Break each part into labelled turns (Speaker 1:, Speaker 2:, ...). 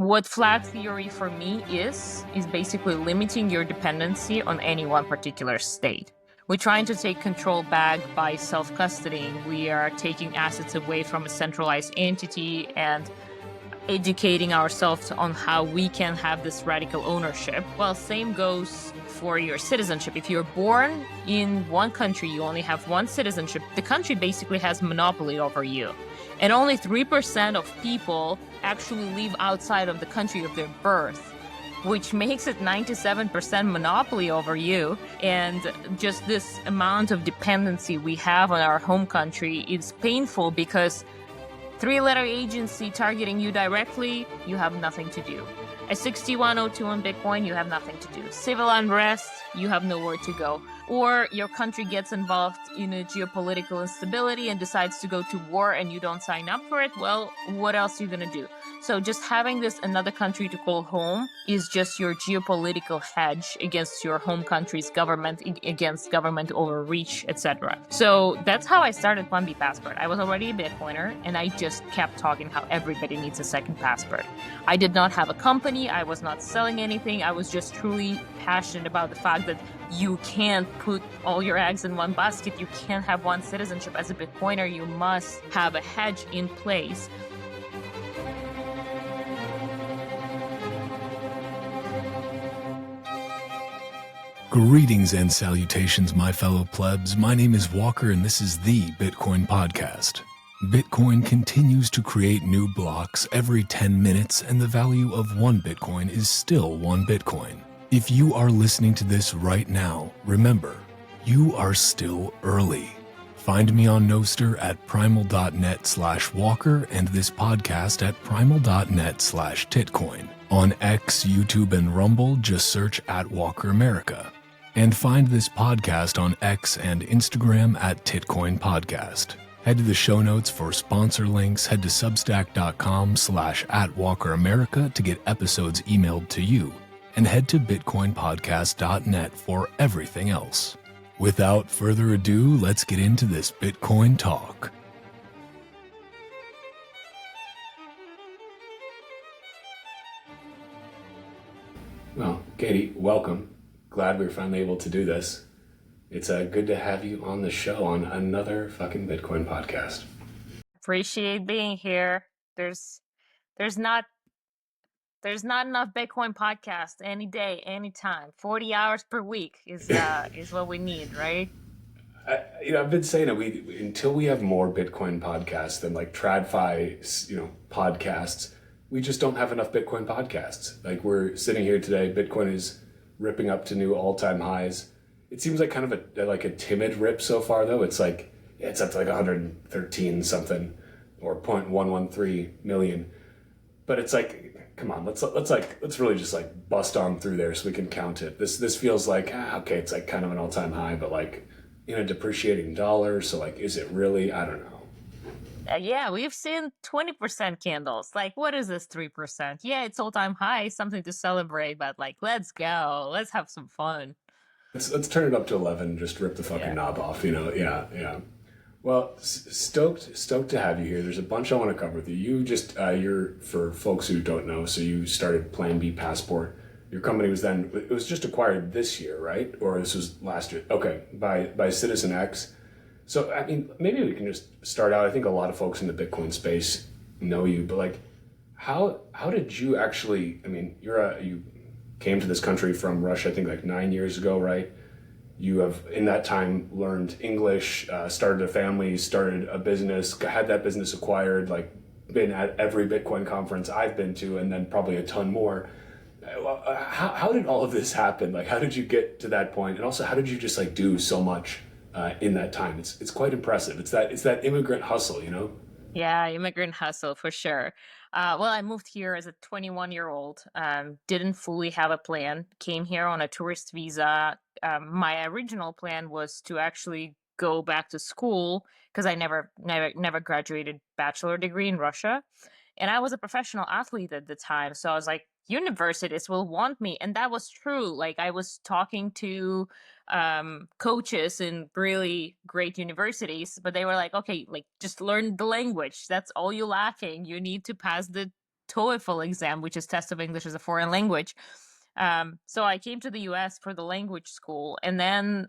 Speaker 1: What flag theory for me is basically limiting your dependency on any one particular state. We're trying to take control back by self-custodying. We are taking assets away from a centralized entity and educating ourselves on how we can have this radical ownership. Well, same goes for your citizenship. If you're born in one country, you only have one citizenship, the country basically has monopoly over you. And only 3% of people actually live outside of the country of their birth, which makes it 97% monopoly over you. And just this amount of dependency we have on our home country is painful because three-letter agency targeting you directly, you have nothing to do. A 6102 on Bitcoin, you have nothing to do. Civil unrest, you have nowhere to go. Or your country gets involved in a geopolitical instability and decides to go to war and you don't sign up for it, well, what else are you gonna do? So just having this another country to call home is just your geopolitical hedge against your home country's government, against government overreach, etc. So that's how I started Plan B Passport. I was already a Bitcoiner, and I just kept talking how everybody needs a second passport. I did not have a company. I was not selling anything. I was just truly passionate about the fact that you can't put all your eggs in one basket. You can't have one citizenship. As a Bitcoiner, you must have a hedge in place.
Speaker 2: Greetings and salutations, my fellow plebs. My name is Walker, and this is the Bitcoin Podcast. Bitcoin continues to create new blocks every 10 minutes, and the value of one Bitcoin is still one Bitcoin. If you are listening to this right now, remember, you are still early. Find me on Nostr at primal.net/Walker and this podcast at primal.net/Titcoin. On X, YouTube, and Rumble, just search at Walker America. And find this podcast on X and Instagram at Titcoin Podcast. Head to the show notes for sponsor links. Head to substack.com/@WalkerAmerica to get episodes emailed to you. And head to bitcoinpodcast.net for everything else. Without further ado, let's get into this Bitcoin talk. Well, Katie, welcome. Glad we were finally able to do this. It's good to have you on the show on another fucking Bitcoin podcast.
Speaker 1: Appreciate being here. There's not enough Bitcoin podcast any day, anytime. 40 hours per week is what we need, right?
Speaker 2: I've been saying it. Until we have more Bitcoin podcasts than like TradFi, podcasts, we just don't have enough Bitcoin podcasts. Like we're sitting here today, Bitcoin is ripping up to new all-time highs. It seems like kind of a timid rip so far, though. It's like it's up to like 113 something or 0.113 million. But it's like, come on, let's really just like bust on through there so we can count it. This feels like okay, it's like kind of an all-time high, but like in a depreciating dollar. So like, is it really? I don't know.
Speaker 1: Yeah, we've seen 20% candles. Like, what is this 3%? Yeah, it's all-time high, something to celebrate, but like, let's go. Let's have some fun.
Speaker 2: Let's turn it up to 11. Just rip the fucking knob off. Yeah. Well, stoked to have you here. There's a bunch I want to cover with you. You're for folks who don't know. So you started Plan B Passport. Your company was just acquired this year, right? Or this was last year? Okay, by CitizenX. So, I mean, maybe we can just start out. I think a lot of folks in the Bitcoin space know you, but like, how did you actually? I mean, you came to this country from Russia, I think like 9 years ago, right? You have in that time learned English, started a family, started a business, had that business acquired, like been at every Bitcoin conference I've been to, and then probably a ton more. How did all of this happen? Like, how did you get to that point? And also, how did you just like do so much in that time? It's quite impressive. It's that immigrant hustle,
Speaker 1: Yeah, immigrant hustle for sure. Well, I moved here as a 21-year-old, didn't fully have a plan, came here on a tourist visa. My original plan was to actually go back to school because I never graduated bachelor degree in Russia. And I was a professional athlete at the time. So I was like, universities will want me. And that was true. Like I was talking to coaches in really great universities, but they were like, okay, like just learn the language. That's all you're lacking. You need to pass the TOEFL exam, which is test of English as a foreign language. So I came to the US for the language school. And then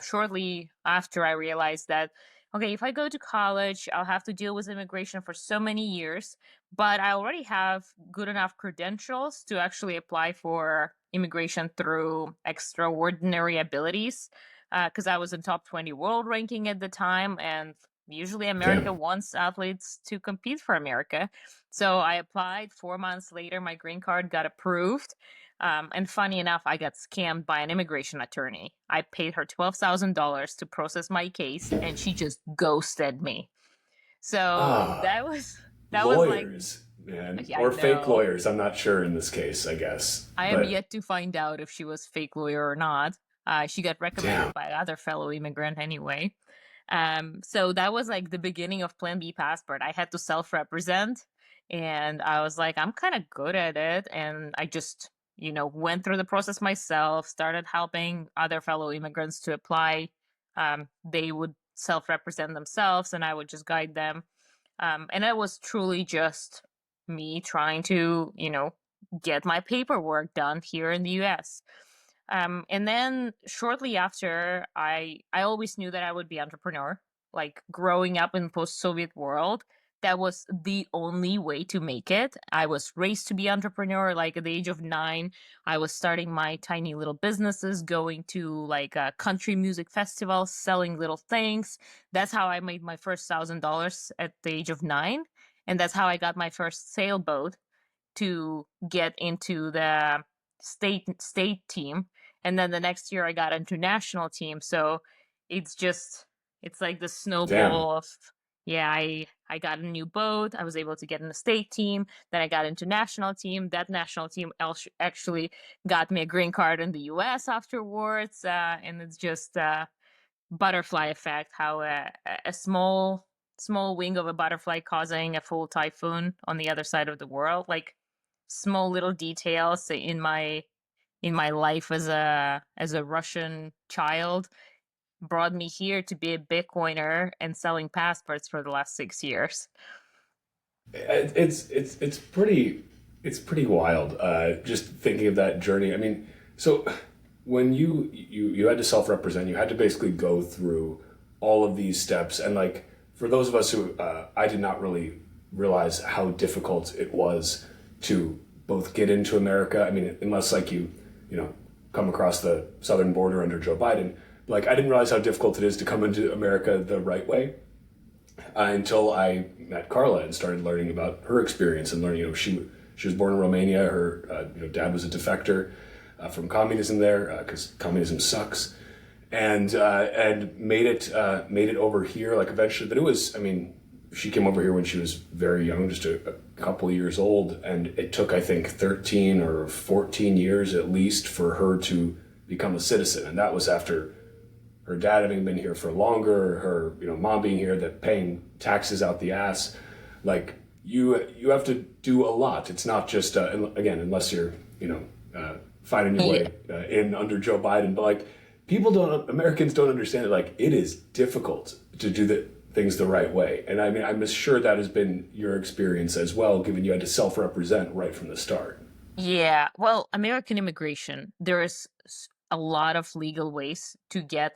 Speaker 1: shortly after, I realized that, okay, if I go to college, I'll have to deal with immigration for so many years, but I already have good enough credentials to actually apply for immigration through extraordinary abilities. Because I was in top 20 world ranking at the time, and usually America
Speaker 2: Damn.
Speaker 1: wants athletes to compete for America. So I applied. 4 months later, my green card got approved. And funny enough, I got scammed by an immigration attorney. I paid her $12,000 to process my case, and she just ghosted me. So
Speaker 2: Ah,
Speaker 1: that was like,
Speaker 2: lawyers, man,
Speaker 1: yeah, I
Speaker 2: or fake
Speaker 1: know.
Speaker 2: lawyers. I'm not sure in this case, I guess,
Speaker 1: I am
Speaker 2: but
Speaker 1: yet to find out if she was fake lawyer or not. She got
Speaker 2: damn.
Speaker 1: recommended by other fellow immigrant anyway. So that was like the beginning of Plan B passport. I had to self-represent, and I was like, I'm kind of good at it, and I just, went through the process myself, started helping other fellow immigrants to apply. They would self-represent themselves, and I would just guide them. And it was truly just me trying to, get my paperwork done here in the US. And then shortly after, I always knew that I would be entrepreneur. Like growing up in post-Soviet world, that was the only way to make it. I was raised to be entrepreneur. Like at the age of 9, I was starting my tiny little businesses, going to like country music festivals, selling little things. That's how I made my first $1,000 at the age of 9, and that's how I got my first sailboat to get into the state team. And then the next year I got into national team. So it's just it's like the
Speaker 2: Damn.
Speaker 1: snowball of, yeah, I got a new boat. I was able to get in the state team. Then I got into national team. That national team actually got me a green card in the US afterwards. And it's just butterfly effect, how a small wing of a butterfly causing a full typhoon on the other side of the world. Like small little details in my life as a Russian child brought me here to be a Bitcoiner and selling passports for the last 6 years.
Speaker 2: It's pretty wild. Just thinking of that journey. I mean, so when you had to self-represent, you had to basically go through all of these steps, and like for those of us who I did not really realize how difficult it was to both get into America. I mean, unless like you know come across the southern border under Joe Biden. Like I didn't realize how difficult it is to come into America the right way until I met Carla and started learning about her experience and learning. She was born in Romania. Her dad was a defector from communism there because communism sucks, and made it over here like eventually. But it was, I mean, she came over here when she was very young, just a couple of years old, and it took I think 13 or 14 years at least for her to become a citizen, and that was after her dad having been here for longer, her mom being here, that paying taxes out the ass. Like you have to do a lot. It's not just again, unless you're finding your
Speaker 1: Yeah.
Speaker 2: way in under Joe Biden. But like Americans don't understand it. Like it is difficult to do the things the right way. And I mean, I'm sure that has been your experience as well, given you had to self-represent right from the start.
Speaker 1: Yeah, well, American immigration, there is a lot of legal ways to get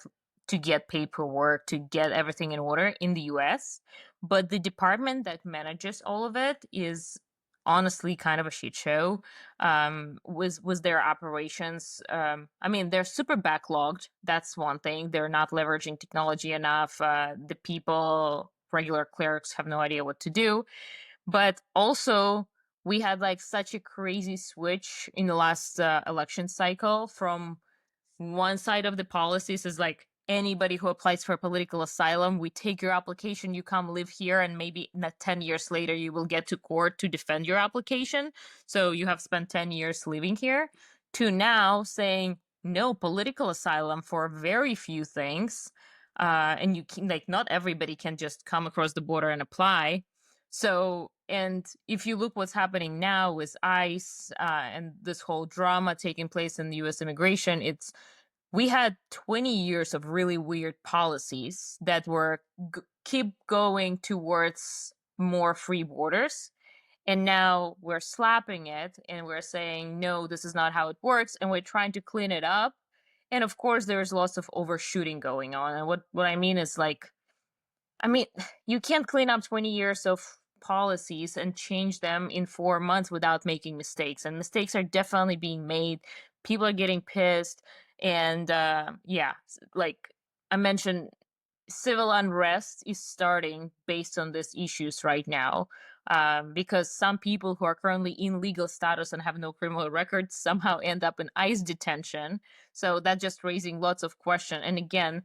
Speaker 1: paperwork, to get everything in order in the US, but the department that manages all of it is honestly kind of a shit show. With their operations. I mean, they're super backlogged. That's one thing. They're not leveraging technology enough. The people, regular clerks, have no idea what to do. But also, we had like such a crazy switch in the last election cycle. From one side of the policies is like, anybody who applies for political asylum, we take your application, you come live here, and maybe 10 years later you will get to court to defend your application. So you have spent 10 years living here. To now saying no, political asylum for very few things. And you can, like, not everybody can just come across the border and apply. So, and if you look what's happening now with ICE and this whole drama taking place in the US immigration, we had 20 years of really weird policies that were keep going towards more free borders. And now we're slapping it and we're saying, no, this is not how it works. And we're trying to clean it up. And of course, there's lots of overshooting going on. And what I mean is like, I mean, you can't clean up 20 years of policies and change them in 4 months without making mistakes. And mistakes are definitely being made. People are getting pissed. And yeah, like I mentioned, civil unrest is starting based on these issues right now, because some people who are currently in legal status and have no criminal records somehow end up in ICE detention. So that's just raising lots of questions. And again,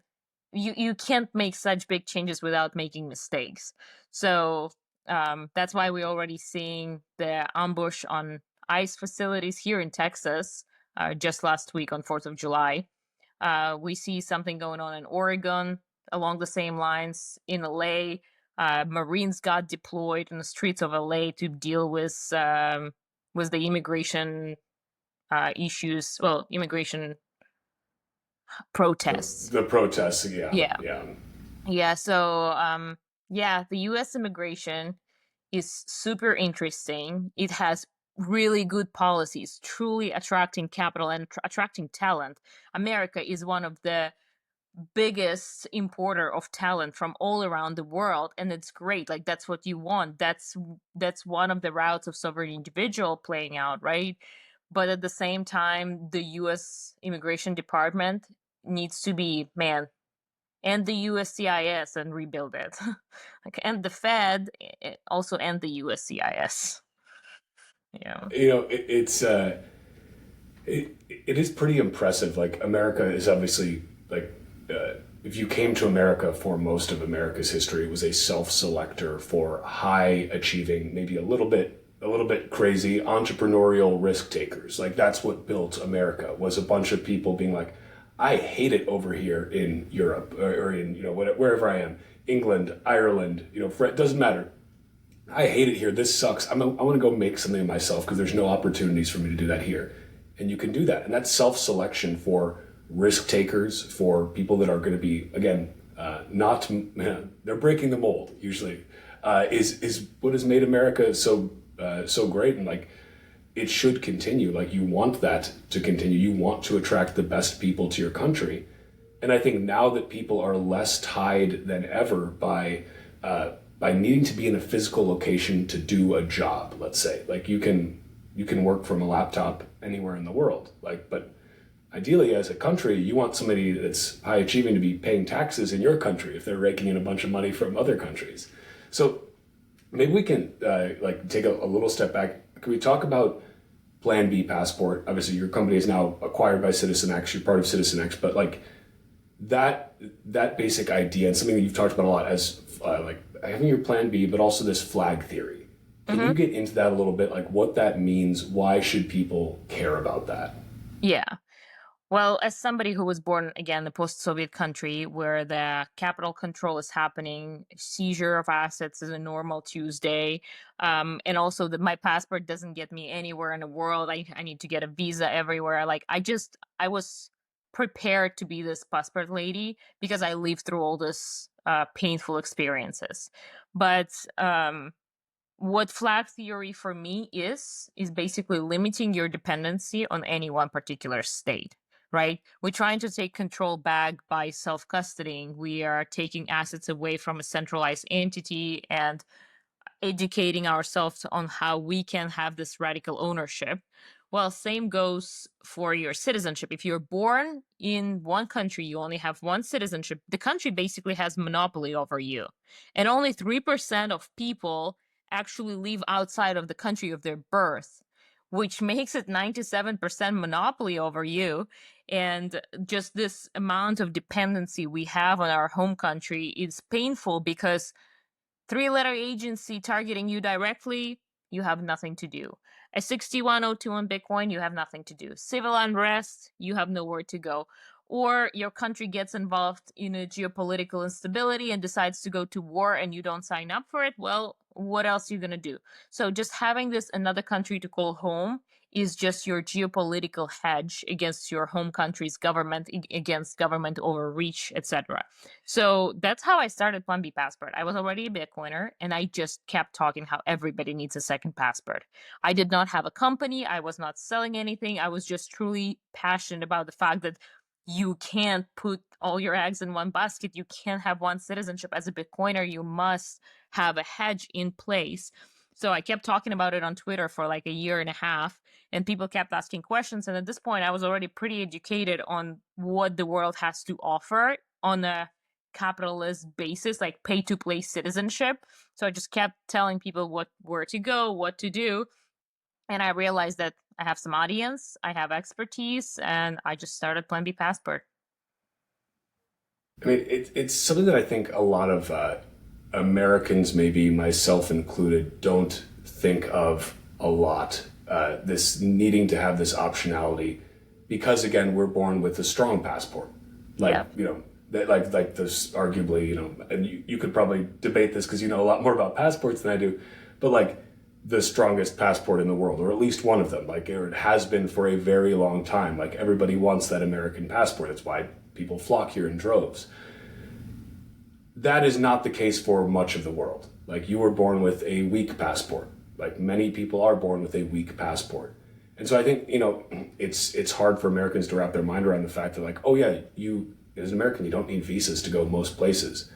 Speaker 1: you can't make such big changes without making mistakes. So that's why we're already seeing the ambush on ICE facilities here in Texas just last week on 4th of July. We see something going on in Oregon along the same lines. In LA, Marines got deployed in the streets of LA to deal with the immigration issues. Well, immigration protests.
Speaker 2: The protests, yeah,
Speaker 1: Yeah,
Speaker 2: yeah.
Speaker 1: yeah. So yeah, the U.S. immigration is super interesting. It has really good policies, truly attracting capital and attracting talent. America is one of the biggest importer of talent from all around the world, and it's great. Like that's what you want. That's one of the routes of sovereign individual playing out, right? But at the same time, the US immigration department needs to be, man, and the USCIS and rebuild it. Like, and the Fed also, and the USCIS. Yeah.
Speaker 2: You know, it is pretty impressive. Like America is obviously like if you came to America for most of America's history, it was a self-selector for high achieving, maybe a little bit crazy entrepreneurial risk takers. Like that's what built America, was a bunch of people being like, I hate it over here in Europe or in wherever I am, England, Ireland, it doesn't matter. I hate it here. This sucks. I want to go make something of myself because there's no opportunities for me to do that here. And you can do that. And that's self-selection for risk takers, for people that are going to be, again, not, they're breaking the mold usually, is what has made America so great. And like, it should continue. Like you want that to continue. You want to attract the best people to your country. And I think now that people are less tied than ever by needing to be in a physical location to do a job, let's say, like you can work from a laptop anywhere in the world. Like, but ideally as a country, you want somebody that's high achieving to be paying taxes in your country if they're raking in a bunch of money from other countries. So maybe we can like take a little step back. Can we talk about Plan B passport? Obviously your company is now acquired by CitizenX, you're part of CitizenX, but like that basic idea and something that you've talked about a lot as like having your Plan B, but also this flag theory. Can you get into that a little bit? Like what that means? Why should people care about that?
Speaker 1: Yeah. Well, as somebody who was born again in a post-Soviet country where the capital control is happening, seizure of assets is a normal Tuesday, and also that my passport doesn't get me anywhere in the world. I need to get a visa everywhere. Like I was prepared to be this passport lady because I lived through all this painful experiences. But what flag theory for me is basically limiting your dependency on any one particular state, right? We're trying to take control back by self-custodying. We are taking assets away from a centralized entity and educating ourselves on how we can have this radical ownership. Well, same goes for your citizenship. If you're born in one country, you only have one citizenship. The country basically has monopoly over you. And only 3% of people actually live outside of the country of their birth, which makes it 97% monopoly over you. And just this amount of dependency we have on our home country is painful because three-letter agency targeting you directly, you have nothing to do. A 6102 on Bitcoin, you have nothing to do. Civil unrest, you have nowhere to go. Or your country gets involved in a geopolitical instability and decides to go to war and you don't sign up for it. Well, what else are you going to do? So just having this another country to call home is just your geopolitical hedge against your home country's government, against government overreach, etc. So that's how I started Plan B Passport. I was already a Bitcoiner, and I just kept talking how everybody needs a second passport. I did not have a company. I was not selling anything. I was just truly passionate about the fact that you can't put all your eggs in one basket. You can't have one citizenship as a Bitcoiner. You must have a hedge in place. So I kept talking about it on Twitter for like a year and a half, and people kept asking questions. And at this point, I was already pretty educated on what the world has to offer on a capitalist basis, like pay to play citizenship. So I just kept telling people where to go, what to do. And I realized that I have some audience, I have expertise, and I just started Plan B Passport.
Speaker 2: I mean, it's something that I think a lot of Americans, maybe myself included, don't think of a lot. This needing to have this optionality, because again, we're born with a strong passport. Like,
Speaker 1: Yeah.
Speaker 2: you know, that like this arguably, you know, and you could probably debate this because you know a lot more about passports than I do, but like the strongest passport in the world, or at least one of them, like it has been for a very long time. Like everybody wants that American passport. It's why people flock here in droves. That is not the case for much of the world. Like you were born with a weak passport. Like many people are born with a weak passport. And so I think, you know, it's hard for Americans to wrap their mind around the fact that like, oh yeah, you as an American, you don't need visas to go most places.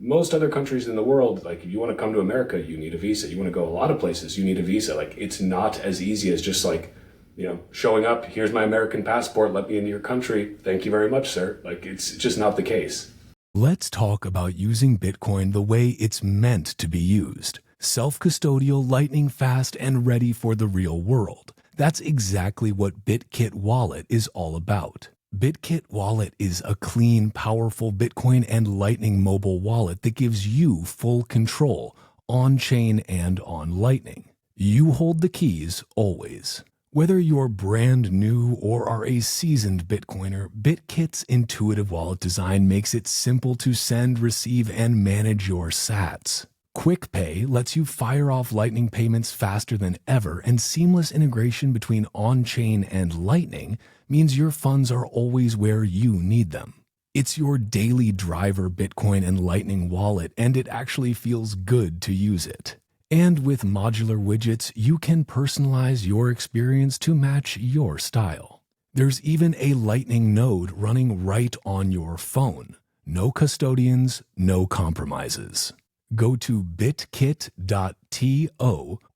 Speaker 2: Most other countries in the world, like if you want to come to America, you need a visa. You want to go a lot of places, you need a visa. Like it's not as easy as just like, you know, showing up, here's my American passport, let me into your country. Thank you very much, sir. Like it's just not the case.
Speaker 3: Let's talk about using Bitcoin the way it's meant to be used. Self-custodial, lightning fast, and ready for the real world. That's exactly what BitKit Wallet is all about. BitKit Wallet is a clean, powerful Bitcoin and Lightning mobile wallet that gives you full control on-chain and on Lightning. You hold the keys always. Whether you're brand new or are a seasoned Bitcoiner, BitKit's intuitive wallet design makes it simple to send, receive, and manage your sats. Quick Pay lets you fire off Lightning payments faster than ever, and seamless integration between on-chain and Lightning means your funds are always where you need them. It's your daily driver Bitcoin and Lightning wallet, and it actually feels good to use it. And with modular widgets, you can personalize your experience to match your style. There's even a Lightning node running right on your phone. No custodians, no compromises. Go to bitkit.to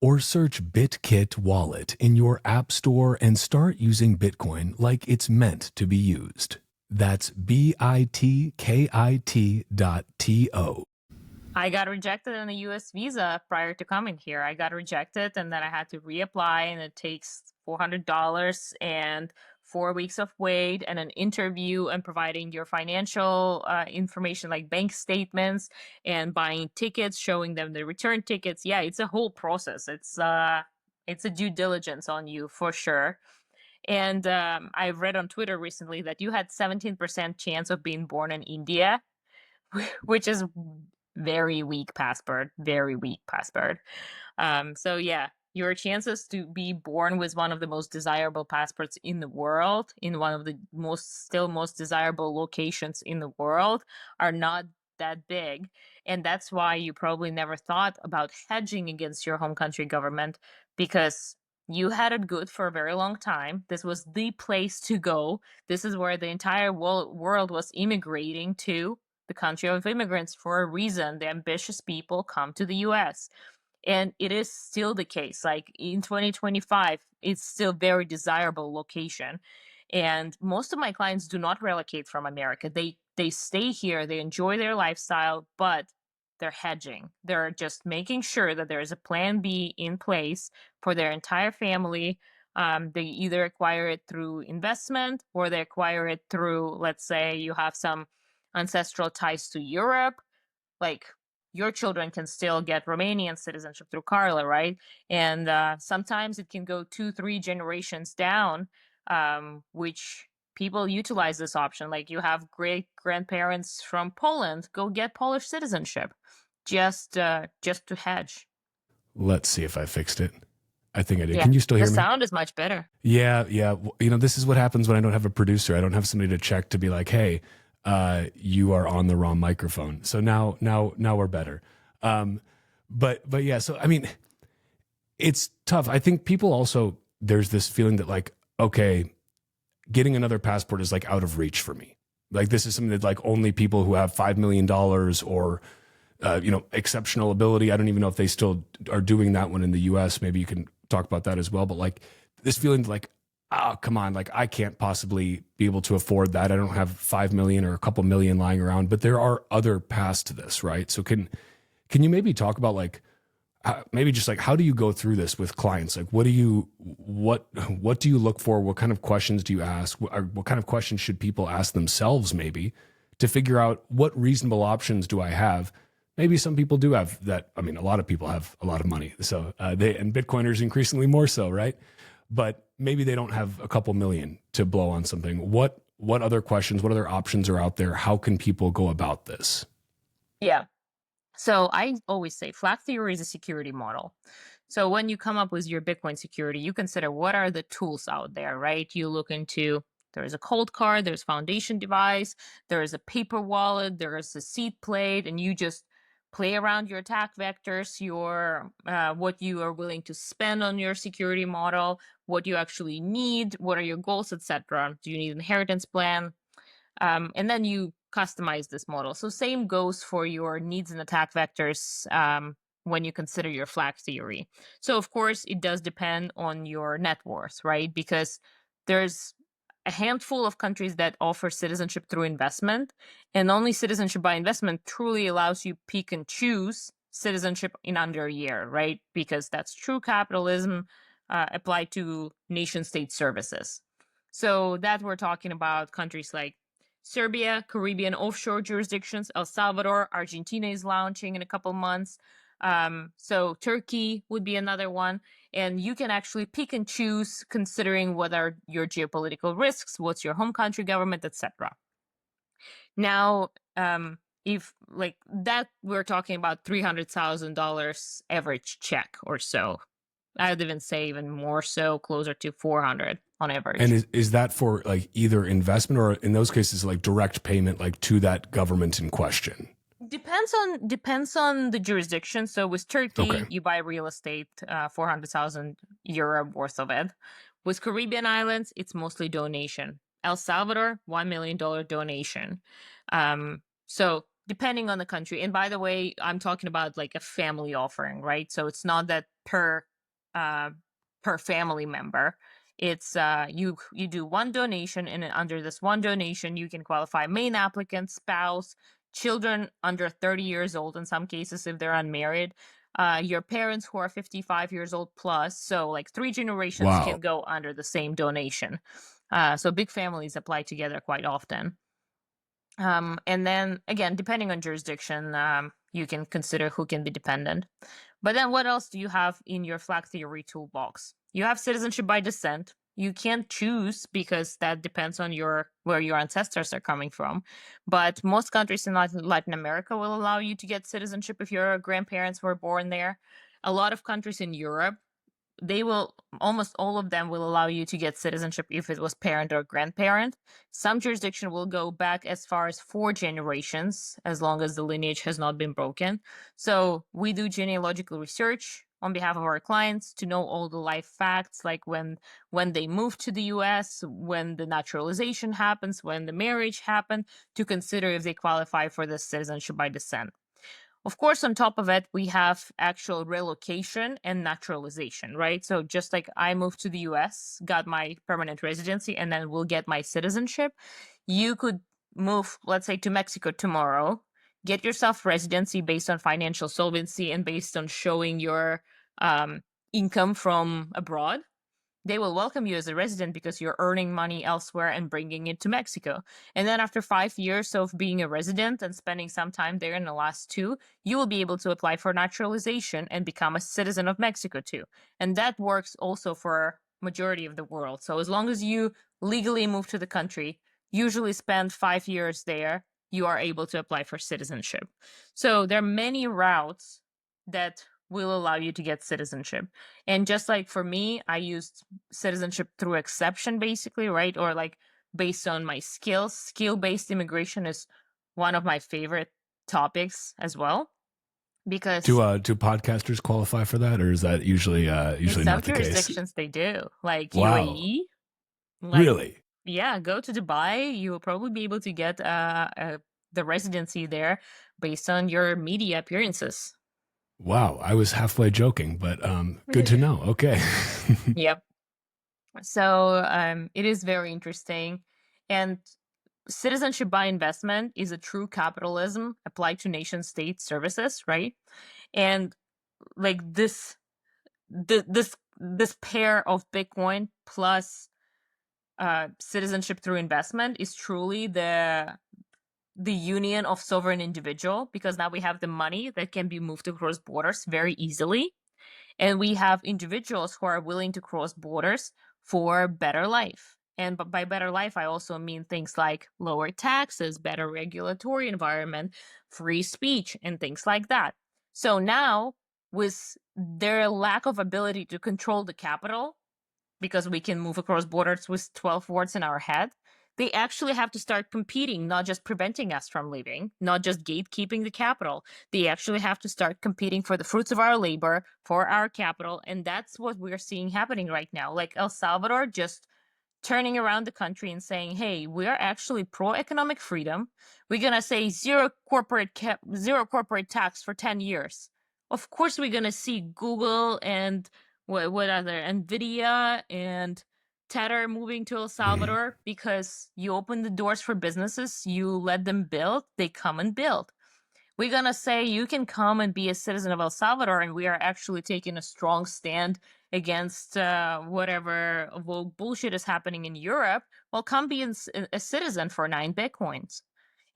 Speaker 3: or search BitKit Wallet in your app store and start using Bitcoin like it's meant to be used. That's bitkit.to.
Speaker 1: I got rejected on a US visa prior to coming here. I got rejected, and then I had to reapply, and it takes $400 and 4 weeks of wait and an interview and providing your financial information like bank statements and buying tickets, showing them the return tickets. Yeah, it's a whole process. It's a due diligence on you for sure. And I've read on Twitter recently that you had 17% chance of being born in India, which is very weak passport, very weak passport. So yeah, your chances to be born with one of the most desirable passports in the world, in one of the most desirable locations in the world, are not that big. And that's why you probably never thought about hedging against your home country government, because you had it good for a very long time. This was the place to go. This is where the entire world was immigrating to, the country of immigrants, for a reason. The ambitious people come to the US. And it is still the case. Like in 2025, it's still very desirable location. And most of my clients do not relocate from America. They stay here, they enjoy their lifestyle, but they're hedging. They're just making sure that there is a plan B in place for their entire family. They either acquire it through investment, or they acquire it through, let's say you have some ancestral ties to Europe, like your children can still get Romanian citizenship through Carla, right? And sometimes it can go 2, 3 generations down, which people utilize this option. Like you have great grandparents from Poland, go get Polish citizenship, just to hedge.
Speaker 3: Let's see if I fixed it. I think I did.
Speaker 1: Yeah,
Speaker 3: Can you still hear
Speaker 1: the
Speaker 3: me?
Speaker 1: sound is much better.
Speaker 3: Yeah, yeah. You know, this is what happens when I don't have a producer. I don't have somebody to check to be like, "Hey, you are on the wrong microphone." So now we're better. But yeah. So I mean, it's tough. I think people also there's this feeling that like, okay, getting another passport is like out of reach for me. Like this is something that like only people who have $5 million or exceptional ability. I don't even know if they still are doing that one in the U.S. Maybe you can talk about that as well. But like this feeling like, oh, come on, like I can't possibly be able to afford that. I don't have 5 million or a couple million lying around. But there are other paths to this, right? So can you maybe talk about like maybe just like how do you go through this with clients? Like what do you look for? What kind of questions do you ask? What kind of questions should people ask themselves maybe to figure out what reasonable options do I have? Maybe some people do have that. I mean, a lot of people have a lot of money, so and Bitcoiners increasingly more so, right? But maybe they don't have a couple million to blow on something. What other questions? What other options are out there? How can people go about this?
Speaker 1: Yeah. So I always say flag theory is a security model. So when you come up with your Bitcoin security, you consider what are the tools out there, right? You look into there's a cold card, there's foundation device, there is a paper wallet, there is a seed plate, and you just play around your attack vectors, your what you are willing to spend on your security model, what you actually need, what are your goals, etc. Do you need an inheritance plan? And then you customize this model. So same goes for your needs and attack vectors when you consider your flag theory. So of course, it does depend on your net worth, right? Because there's a handful of countries that offer citizenship through investment, and only citizenship by investment truly allows you pick and choose citizenship in under a year, right? Because that's true capitalism applied to nation state services. So that we're talking about countries like Serbia, Caribbean offshore jurisdictions, El Salvador, Argentina is launching in a couple months. So Turkey would be another one. And you can actually pick and choose considering what are your geopolitical risks, what's your home country government, etc. Now, if like that, we're talking about $300,000 average check or so. I'd even say even more so, closer to 400 on average.
Speaker 3: And is that for like either investment or in those cases like direct payment like to that government in question?
Speaker 1: Depends on the jurisdiction. So with Turkey,
Speaker 3: Okay.
Speaker 1: you buy real estate, 400,000 euro worth of it. With Caribbean islands, it's mostly donation. El Salvador, $1 million donation. So depending on the country. And by the way, I'm talking about like a family offering, right? So it's not that per family member. It's you do one donation, and under this one donation, you can qualify main applicant, spouse, children under 30 years old in some cases if they're unmarried, your parents who are 55 years old plus. So like 3 generations
Speaker 3: Wow.
Speaker 1: can go under the same donation. So big families apply together quite often. And then again, depending on jurisdiction, you can consider who can be dependent. But then what else do you have in your flag theory toolbox? You have citizenship by descent. You can't choose because that depends on where your ancestors are coming from. But most countries in Latin America will allow you to get citizenship if your grandparents were born there. A lot of countries in Europe, almost all of them will allow you to get citizenship if it was parent or grandparent. Some jurisdiction will go back as far as 4 generations, as long as the lineage has not been broken. So we do genealogical research on behalf of our clients to know all the life facts, like when they move to the US, when the naturalization happens, when the marriage happened, to consider if they qualify for the citizenship by descent. Of course, on top of it, we have actual relocation and naturalization, right? So just like I moved to the US, got my permanent residency, and then will get my citizenship, you could move, let's say, to Mexico tomorrow, get yourself residency based on financial solvency and based on showing your income from abroad. They will welcome you as a resident because you're earning money elsewhere and bringing it to Mexico. And then after 5 years of being a resident and spending some time there in the last 2, you will be able to apply for naturalization and become a citizen of Mexico too. And that works also for majority of the world. So as long as you legally move to the country, usually spend 5 years there, you are able to apply for citizenship. So there are many routes that will allow you to get citizenship. And just like for me, I used citizenship through exception, basically, right? Or like based on my skills. Skill-based immigration is one of my favorite topics as well, because
Speaker 3: Do podcasters qualify for that, or is that usually
Speaker 1: in
Speaker 3: usually
Speaker 1: some
Speaker 3: not the case?
Speaker 1: jurisdictions they do, like
Speaker 3: Wow.
Speaker 1: UAE. Like,
Speaker 3: Really?
Speaker 1: yeah, go to Dubai. You will probably be able to get the residency there based on your media appearances.
Speaker 3: Wow, I was halfway joking, but good to know. Okay.
Speaker 1: Yep. So it is very interesting. And citizenship by investment is a true capitalism applied to nation state services, right? And like this pair of Bitcoin plus citizenship through investment is truly the union of sovereign individual, because now we have the money that can be moved across borders very easily, and we have individuals who are willing to cross borders for better life. And by better life, I also mean things like lower taxes, better regulatory environment, free speech, and things like that. So now, with their lack of ability to control the capital, because we can move across borders with 12 words in our head, they actually have to start competing, not just preventing us from leaving, not just gatekeeping the capital. They actually have to start competing for the fruits of our labor, for our capital. And that's what we're seeing happening right now. Like El Salvador just turning around the country and saying, hey, we are actually pro-economic freedom. We're going to say zero corporate tax for 10 years. Of course, we're going to see Google and what other, NVIDIA and Tether moving to El Salvador, because you open the doors for businesses, you let them build, they come and build. We're going to say you can come and be a citizen of El Salvador, and we are actually taking a strong stand against whatever bullshit is happening in Europe. Well, come be a citizen for 9 Bitcoins.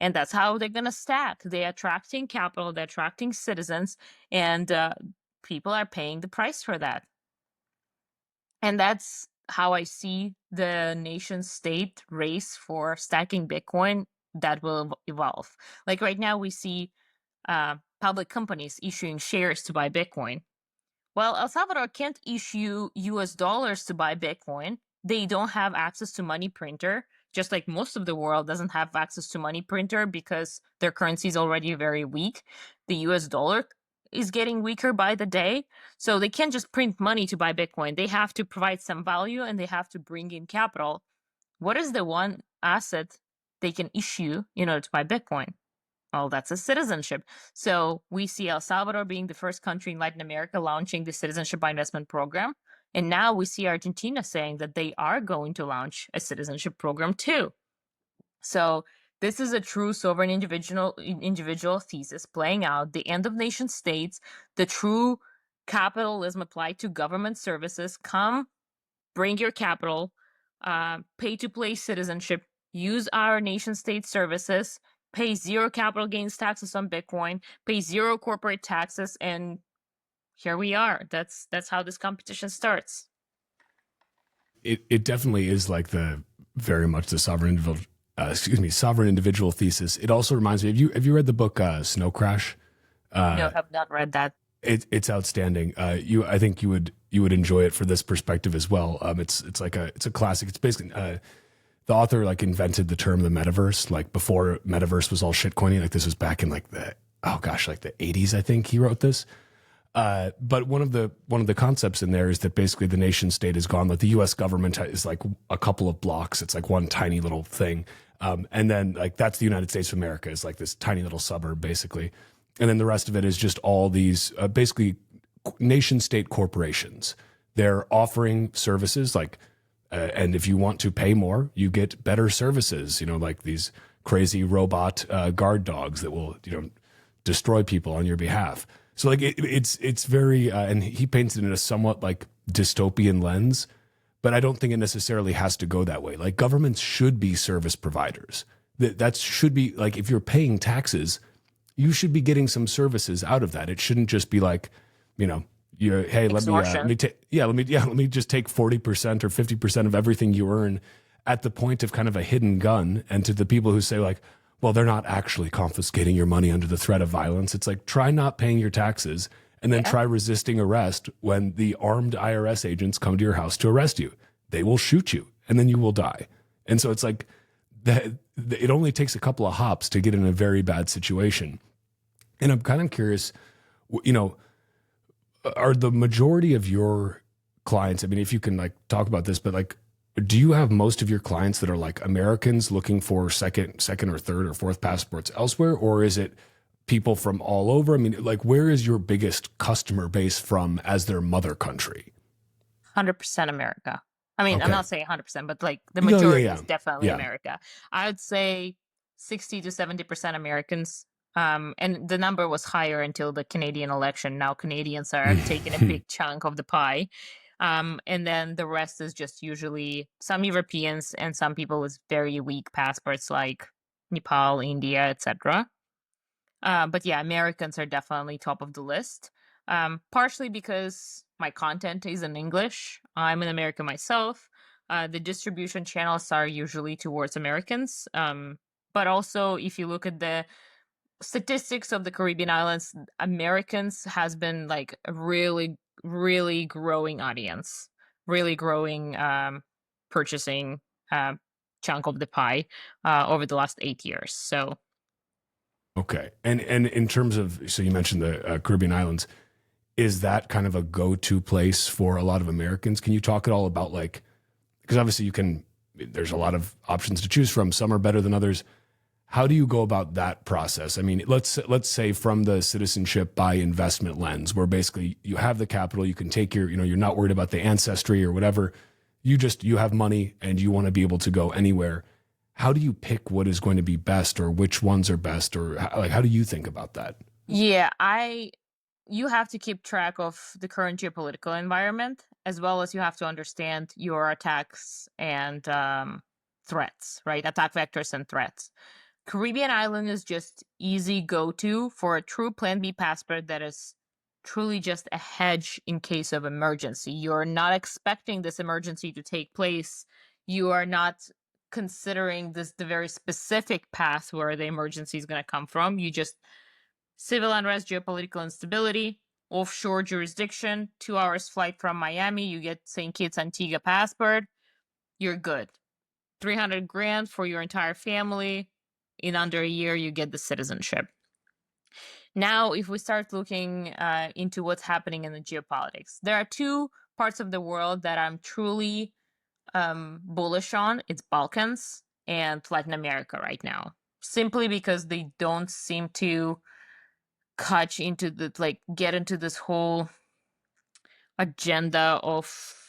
Speaker 1: And that's how they're going to stack. They're attracting capital, they're attracting citizens, and people are paying the price for that. And that's how I see the nation state race for stacking Bitcoin that will evolve. Like right now, we see public companies issuing shares to buy Bitcoin. Well, El Salvador can't issue US dollars to buy Bitcoin. They don't have access to money printer, just like most of the world doesn't have access to money printer because their currency is already very weak. The US dollar is getting weaker by the day. So they can't just print money to buy Bitcoin. They have to provide some value and they have to bring in capital. What is the one asset they can issue in order to buy Bitcoin? Well, that's a citizenship. So we see El Salvador being the first country in Latin America launching the citizenship by investment program. And now we see Argentina saying that they are going to launch a citizenship program too. So this is a true sovereign individual thesis playing out, the end of nation states, the true capitalism applied to government services. Come, bring your capital, pay to play citizenship, use our nation state services, pay zero capital gains taxes on Bitcoin, pay zero corporate taxes, and here we are. That's how this competition starts.
Speaker 3: It definitely is like the very much the sovereign individual thesis. It also reminds me. Have you read the book Snow Crash?
Speaker 1: No, have not read that.
Speaker 3: It's outstanding. I think you would enjoy it for this perspective as well. It's a classic. It's basically the author like invented the term the metaverse, like before metaverse was all shitcoiny. Like this was back in like the 80s. I think he wrote this. But one of the concepts in there is that basically the nation state is gone. Like the U.S. government is like a couple of blocks. It's like one tiny little thing, and then like that's the United States of America is like this tiny little suburb basically, and then the rest of it is just all these basically nation state corporations. They're offering services like, and if you want to pay more, you get better services. You know, like these crazy robot guard dogs that will destroy people on your behalf. So like it's very and he paints it in a somewhat like dystopian lens, but I don't think it necessarily has to go that way. Like governments should be service providers. That should be like if you're paying taxes, you should be getting some services out of that. It shouldn't just be like, hey, let me just take 40% or 50% of everything you earn at the point of kind of a hidden gun. And to the people who say like, well, they're not actually confiscating your money under the threat of violence. It's like, try not paying your taxes and then
Speaker 1: Yeah.
Speaker 3: try resisting arrest when the armed IRS agents come to your house to arrest you. They will shoot you, and then you will die. And so it's like that. It only takes a couple of hops to get in a very bad situation. And I'm kind of curious, are the majority of your clients, I mean, if you can like talk about this, but like, do you have most of your clients that are like Americans looking for second or third or fourth passports elsewhere? Or is it people from all over? I mean, like, where is your biggest customer base from as their mother country?
Speaker 1: 100% America. I mean, I'm
Speaker 3: Okay.
Speaker 1: not saying 100%, but like the
Speaker 3: Yeah,
Speaker 1: majority
Speaker 3: yeah.
Speaker 1: is definitely
Speaker 3: Yeah.
Speaker 1: America. I would say 60 to 70% Americans. And the number was higher until the Canadian election. Now Canadians are taking a big chunk of the pie. And then the rest is just usually some Europeans and some people with very weak passports like Nepal, India, etc. But yeah, Americans are definitely top of the list. Partially because my content is in English. I'm in America myself. The distribution channels are usually towards Americans. But also, if you look at the statistics of the Caribbean islands, Americans has been like a really, really growing audience, really growing purchasing chunk of the pie over the last 8 years. So
Speaker 3: Okay. And in terms of, so you mentioned the Caribbean islands, is that kind of a go-to place for a lot of Americans? Can you talk at all about like, because obviously there's a lot of options to choose from. Some are better than others. How do you go about that process? I mean, let's say from the citizenship by investment lens, where basically you have the capital, you can take you're not worried about the ancestry or whatever. You have money and you want to be able to go anywhere. How do you pick what is going to be best, or which ones are best, or how do you think about that?
Speaker 1: yeah, you have to keep track of the current geopolitical environment, as well as you have to understand your attacks and threats, right? Attack vectors and threats. Caribbean island is just easy go-to for a true Plan B passport that is truly just a hedge in case of emergency. You're not expecting this emergency to take place. You are not considering the very specific path where the emergency is going to come from. You just civil unrest, geopolitical instability, offshore jurisdiction, 2 hours flight from Miami, you get St. Kitts Antigua passport, you're good. 300 grand for your entire family. In under a year, you get the citizenship. Now, if we start looking into what's happening in the geopolitics, there are two parts of the world that I'm truly bullish on. It's Balkans and Latin America right now, simply because they don't seem to get into this whole agenda of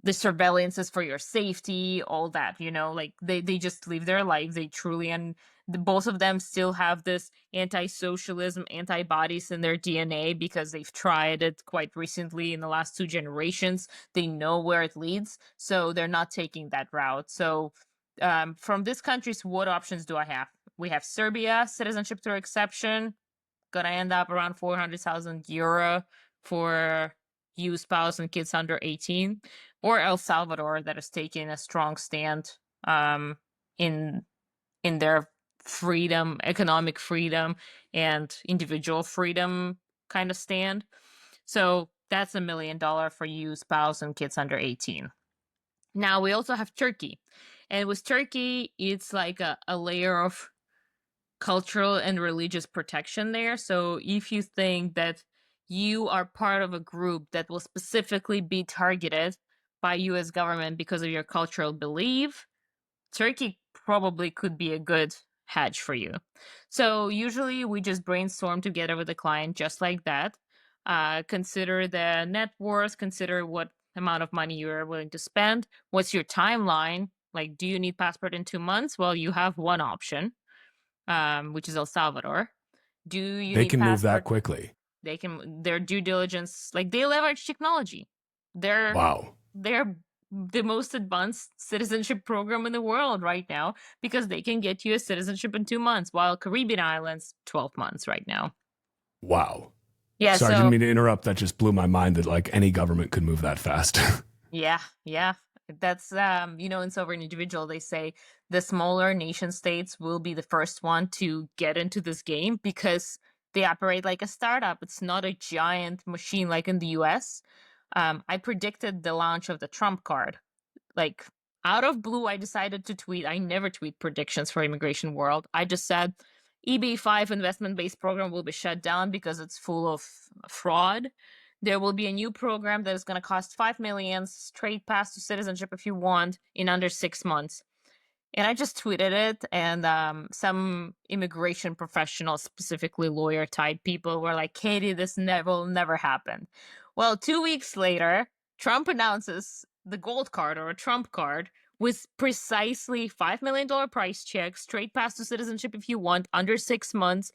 Speaker 1: the surveillance is for your safety, all that, like they just live their life. They truly, and both of them still have this anti-socialism antibodies in their DNA because they've tried it quite recently in the last 2 generations. They know where it leads, so they're not taking that route. So from these countries, what options do I have? We have Serbia, citizenship through exception, gonna end up around 400,000 euro for you, spouse, and kids under 18, or El Salvador, that is taking a strong stand in their freedom, economic freedom, and individual freedom kind of stand. So that's $1 million for you, spouse, and kids under 18. Now we also have Turkey, and with Turkey, it's like a layer of cultural and religious protection there. So if you think that you are part of a group that will specifically be targeted by US government because of your cultural belief, Turkey probably could be a good hedge for you. So usually we just brainstorm together with the client just like that. Consider the net worth, consider what amount of money you're willing to spend. What's your timeline? Like, do you need passport in 2 months? Well, you have one option, which is El Salvador. Do you
Speaker 3: They
Speaker 1: need
Speaker 3: can move that
Speaker 1: passport?
Speaker 3: quickly.
Speaker 1: They can, their due diligence, like they leverage technology. They're
Speaker 3: Wow.
Speaker 1: they're the most advanced citizenship program in the world right now because they can get you a citizenship in 2 months, while Caribbean islands 12 months right now.
Speaker 3: Wow.
Speaker 1: Yeah,
Speaker 3: Sorry, I didn't
Speaker 1: so
Speaker 3: mean to interrupt. That just blew my mind that like any government could move that fast.
Speaker 1: yeah. That's in Sovereign Individual they say the smaller nation states will be the first one to get into this game because they operate like a startup. It's not a giant machine like in the US. I predicted the launch of the Trump card. Like, out of blue, I decided to tweet. I never tweet predictions for Immigration World. I just said EB5 investment-based program will be shut down because it's full of fraud. There will be a new program that is going to cost $5 million, straight pass to citizenship if you want, in under 6 months. And I just tweeted it, and some immigration professionals, specifically lawyer type people, were like, Katie, this will never happen. Well, 2 weeks later, Trump announces the gold card, or a Trump card, with precisely $5 million price check, straight pass to citizenship if you want, under 6 months.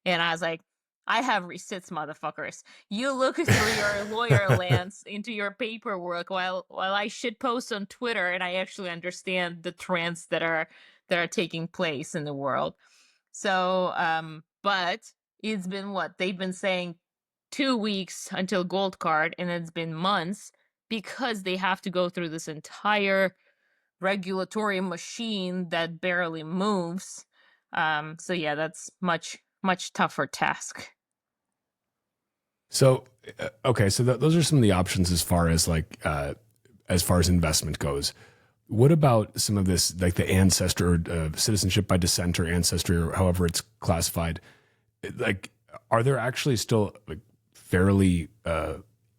Speaker 1: And I was like, I have receipts, motherfuckers. You look through your lawyer lens into your paperwork while I shitpost on Twitter, and I actually understand the trends that are taking place in the world. So, but it's been what they've been saying, 2 weeks until gold card, and it's been months because they have to go through this entire regulatory machine that barely moves. So yeah, that's much tougher task.
Speaker 3: So, okay, so those are some of the options as far as investment goes. What about some of this, like the ancestor, citizenship by descent or ancestry, or however it's classified? Like, are there actually still like fairly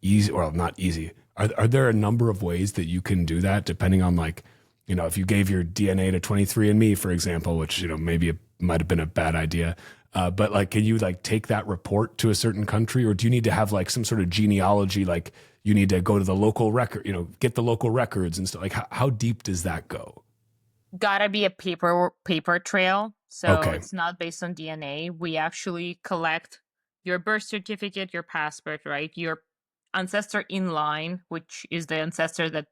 Speaker 3: easy, or not easy? Are there a number of ways that you can do that, depending on, like, you know, if you gave your DNA to 23andMe, for example, which, you know, maybe it might have been a bad idea. But like, can you like take that report to a certain country, or do you need to have like some sort of genealogy? Like, you need to go to the local record, you know, get the local records and stuff. Like, how deep does that go?
Speaker 1: Gotta be a paper trail. So
Speaker 3: Okay.
Speaker 1: It's not based on DNA. We actually collect your birth certificate, your passport, right? Your ancestor in line, which is the ancestor that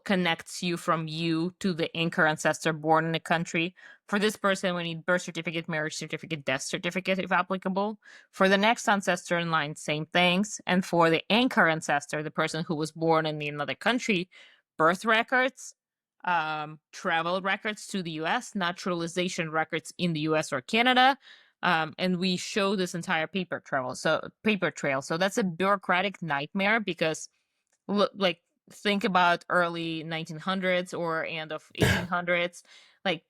Speaker 1: connects you from you to the anchor ancestor born in the country. For this person, we need birth certificate, marriage certificate, death certificate, if applicable. For the next ancestor in line, same things. And for the anchor ancestor, the person who was born in another country, birth records, travel records to the US, naturalization records in the US or Canada. And we show this entire paper trail. So that's a bureaucratic nightmare because, like, think about early 1900s or end of 1800s. Like,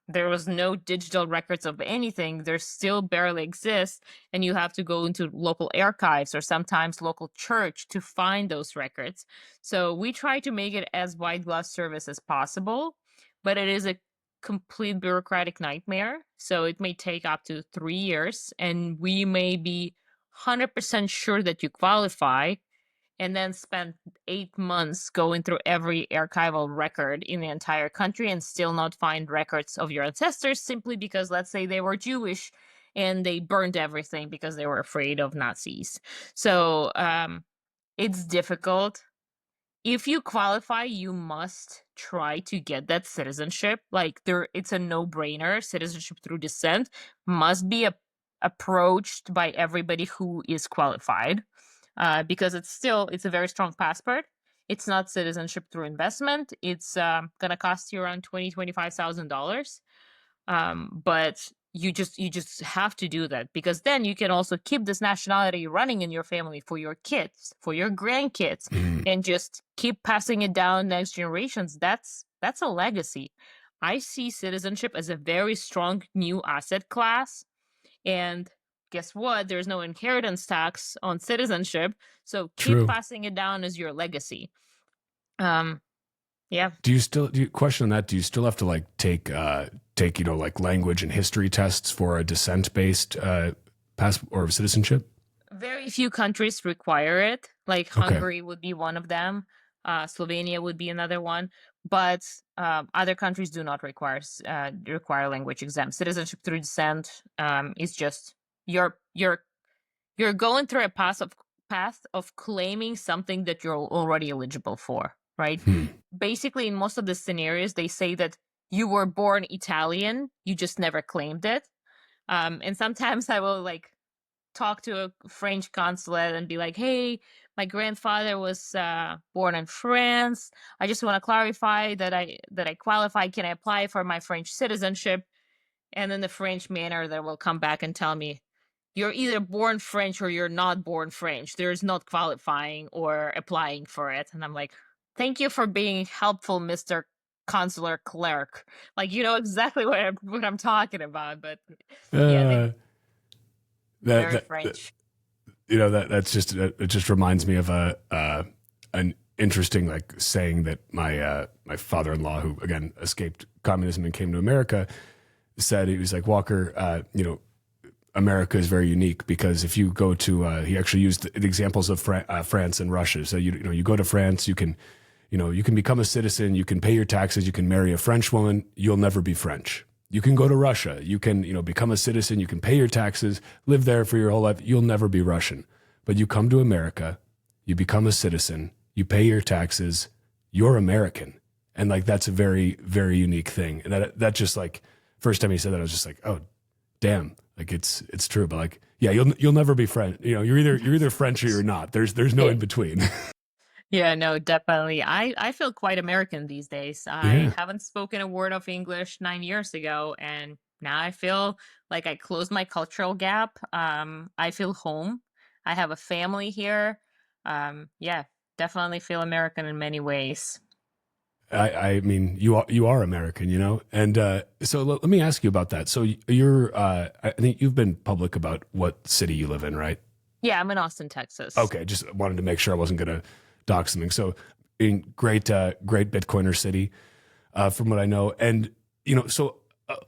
Speaker 1: there was no digital records of anything. There still barely exist, and you have to go into local archives or sometimes local church to find those records. So we try to make it as white glove service as possible, but it is a complete bureaucratic nightmare. So it may take up to 3 years, and we may be 100% sure that you qualify, and then spend 8 months going through every archival record in the entire country and still not find records of your ancestors, simply because, let's say, they were Jewish and they burned everything because they were afraid of Nazis. So it's difficult. If you qualify, you must try to get that citizenship. Like, it's a no-brainer. Citizenship through descent must be approached by everybody who is qualified. Because it's a very strong passport. It's not citizenship through investment. It's gonna cost you around $25,000. But you just have to do that, because then you can also keep this nationality running in your family for your kids, for your grandkids, and just keep passing it down next generations. That's a legacy. I see citizenship as a very strong new asset class, and guess what? There's no inheritance tax on citizenship, so keep passing it down as your legacy. Yeah.
Speaker 3: Do you question that? Do you still have to like take you know, like language and history tests for a descent based pass or citizenship?
Speaker 1: Very few countries require it. Like Hungary would be one of them. Slovenia would be another one, but other countries do not require language exam. Citizenship through descent is just you're going through a path of claiming something that you're already eligible for, right? Basically, in most of the scenarios, they say that you were born Italian, you just never claimed it. And sometimes I will like talk to a French consulate and be like, hey, my grandfather was born in France. I just want to clarify that I qualify. Can I apply for my French citizenship? and then the French manner that will come back and tell me, you're either born French or you're not born French. There's not qualifying or applying for it. And I'm like, thank you for being helpful, Mr. Consular Clerk. Like, you know exactly what I'm talking about. But yeah, they
Speaker 3: Uh, that,
Speaker 1: very
Speaker 3: that,
Speaker 1: French.
Speaker 3: it just reminds me of an interesting like saying that my father-in-law, who again escaped communism and came to America, said. He was like, Walker, America is very unique because if you go to, he actually used the examples of France and Russia. So you go to France, you can become a citizen, you can pay your taxes, you can marry a French woman, you'll never be French. You can go to Russia, you can become a citizen, you can pay your taxes, live there for your whole life, you'll never be Russian. But you come to America, you become a citizen, you pay your taxes, you're American, and like that's a very very unique thing. And that just like first time he said that, I was just like, oh, damn. Like it's true, but like, yeah, you'll never be French. You're either French or you're not. There's no in between.
Speaker 1: Yeah, no, definitely. I feel quite American these days. I
Speaker 3: Yeah,
Speaker 1: haven't spoken a word of English 9 years ago, and now I feel like I closed my cultural gap. I feel home. I have a family here. Yeah, definitely feel American in many ways.
Speaker 3: I mean, you are American, and so let me ask you about that. So you're, I think you've been public about what city you live in, right?
Speaker 1: Yeah, I'm in Austin, Texas.
Speaker 3: Okay, just wanted to make sure I wasn't going to dox something. So in great Bitcoiner city, from what I know, and so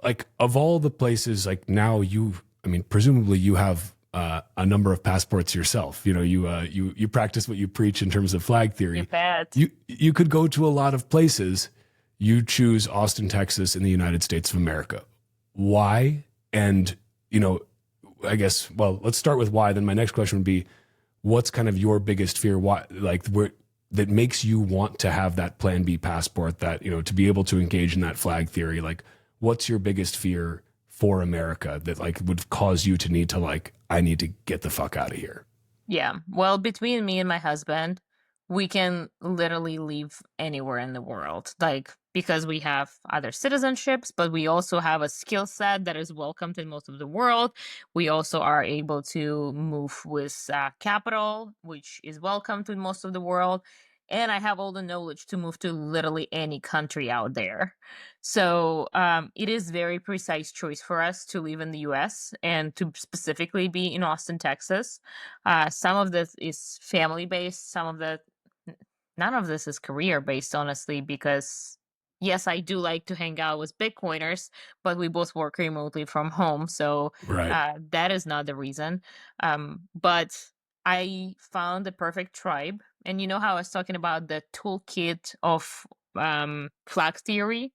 Speaker 3: like of all the places, like now I mean, presumably you have a number of passports yourself. You practice what you preach in terms of flag theory.
Speaker 1: You bet.
Speaker 3: You could go to a lot of places. You choose Austin, Texas, in the United States of America. Why? And I guess, well, let's start with why. Then my next question would be, what's kind of your biggest fear? Why, like, that makes you want to have that Plan B passport? That to be able to engage in that flag theory. Like, what's your biggest fear for America that like would cause you to need to like, I need to get the fuck out of here?
Speaker 1: Yeah. Well, between me and my husband, we can literally live anywhere in the world. Like, because we have other citizenships, but we also have a skill set that is welcomed in most of the world. We also are able to move with capital, which is welcomed in most of the world. And I have all the knowledge to move to literally any country out there. So it is very precise choice for us to live in the US and to specifically be in Austin, Texas. Some of this is family based, none of this is career based, honestly, because yes, I do like to hang out with Bitcoiners, but we both work remotely from home. So
Speaker 3: Right.
Speaker 1: that is not the reason. But I found the perfect tribe. And you know how I was talking about the toolkit of flag theory?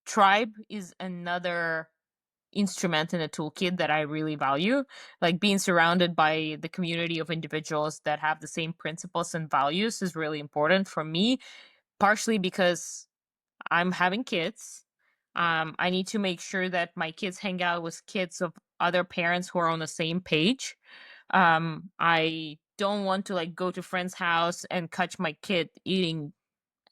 Speaker 1: Tribe is another instrument in a toolkit that I really value. Like being surrounded by the community of individuals that have the same principles and values is really important for me, partially because I'm having kids. I need to make sure that my kids hang out with kids of other parents who are on the same page. I don't want to like go to friend's house and catch my kid eating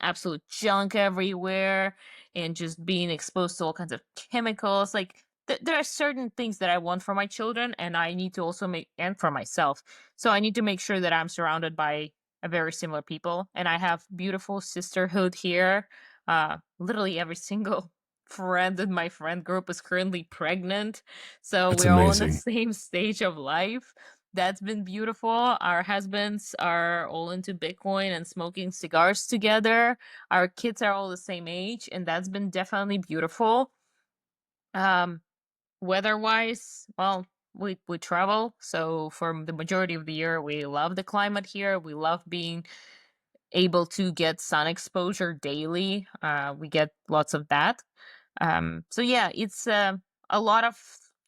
Speaker 1: absolute junk everywhere and just being exposed to all kinds of chemicals. Like there are certain things that I want for my children, and I need to also make, and for myself. So I need to make sure that I'm surrounded by a very similar people, and I have beautiful sisterhood here. Literally every single friend in my friend group is currently pregnant, so
Speaker 3: That's
Speaker 1: we're all in the
Speaker 3: amazing.
Speaker 1: same stage of life. That's been beautiful. Our husbands are all into Bitcoin and smoking cigars together. Our kids are all the same age, and that's been definitely beautiful. Um, Weather-wise, well, we travel, so for the majority of the year, we love the climate here. We love being able to get sun exposure daily. We get lots of that. So yeah, it's a lot of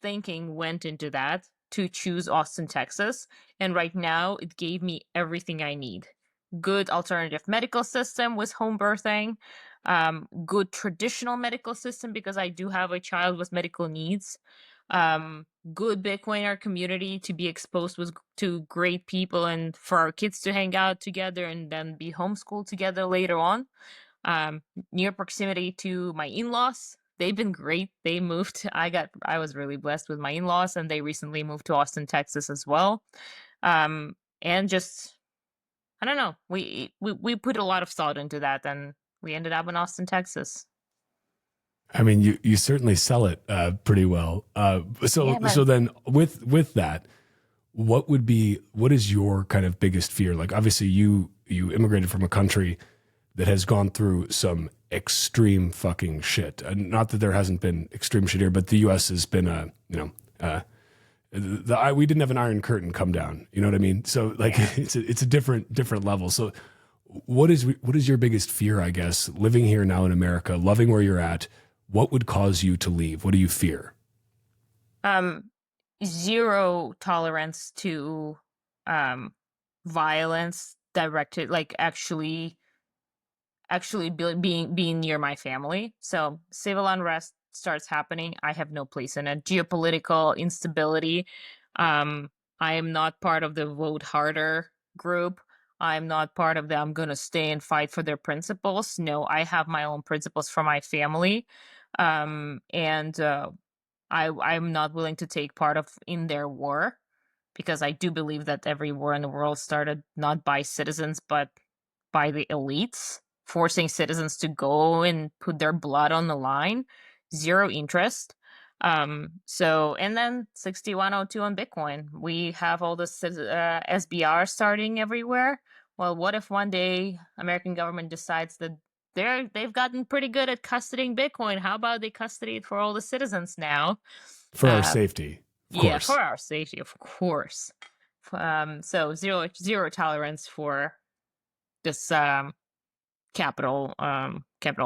Speaker 1: thinking went into that to choose Austin, Texas, and right now it gave me everything I need. Good alternative medical system with home birthing, good traditional medical system because I do have a child with medical needs, good Bitcoiner community to be exposed to great people and for our kids to hang out together and then be homeschooled together later on, um, near proximity to my in-laws. they've been great. They moved. I was really blessed with my in-laws, and they recently moved to Austin, Texas as well. And just I don't know. We put a lot of thought into that, and we ended up in Austin, Texas.
Speaker 3: I mean, you certainly sell it pretty well. So then with that, what is your kind of biggest fear? Like, obviously you immigrated from a country that has gone through some extreme fucking shit. And not that there hasn't been extreme shit here, but the U.S. has been we didn't have an Iron Curtain come down. You know what I mean? So like, it's a different level. So what is your biggest fear, I guess, living here now in America, loving where you're at? What would cause you to leave? What do you fear?
Speaker 1: Zero tolerance to violence directed, like actually being near my family. So civil unrest starts happening, I have no place in it. Geopolitical instability. I am not part of the vote harder group. I'm not part of the I'm going to stay and fight for their principles. No, I have my own principles for my family. I'm not willing to take part in their war, because I do believe that every war in the world started not by citizens, but by the elites, forcing citizens to go and put their blood on the line. Zero interest. And then 6102 on Bitcoin. We have all this SBR starting everywhere. Well, what if one day American government decides that they've gotten pretty good at custodying Bitcoin? How about they custody it for all the citizens now?
Speaker 3: For our safety, of course.
Speaker 1: Yeah, for our safety, of course. So zero tolerance for this capital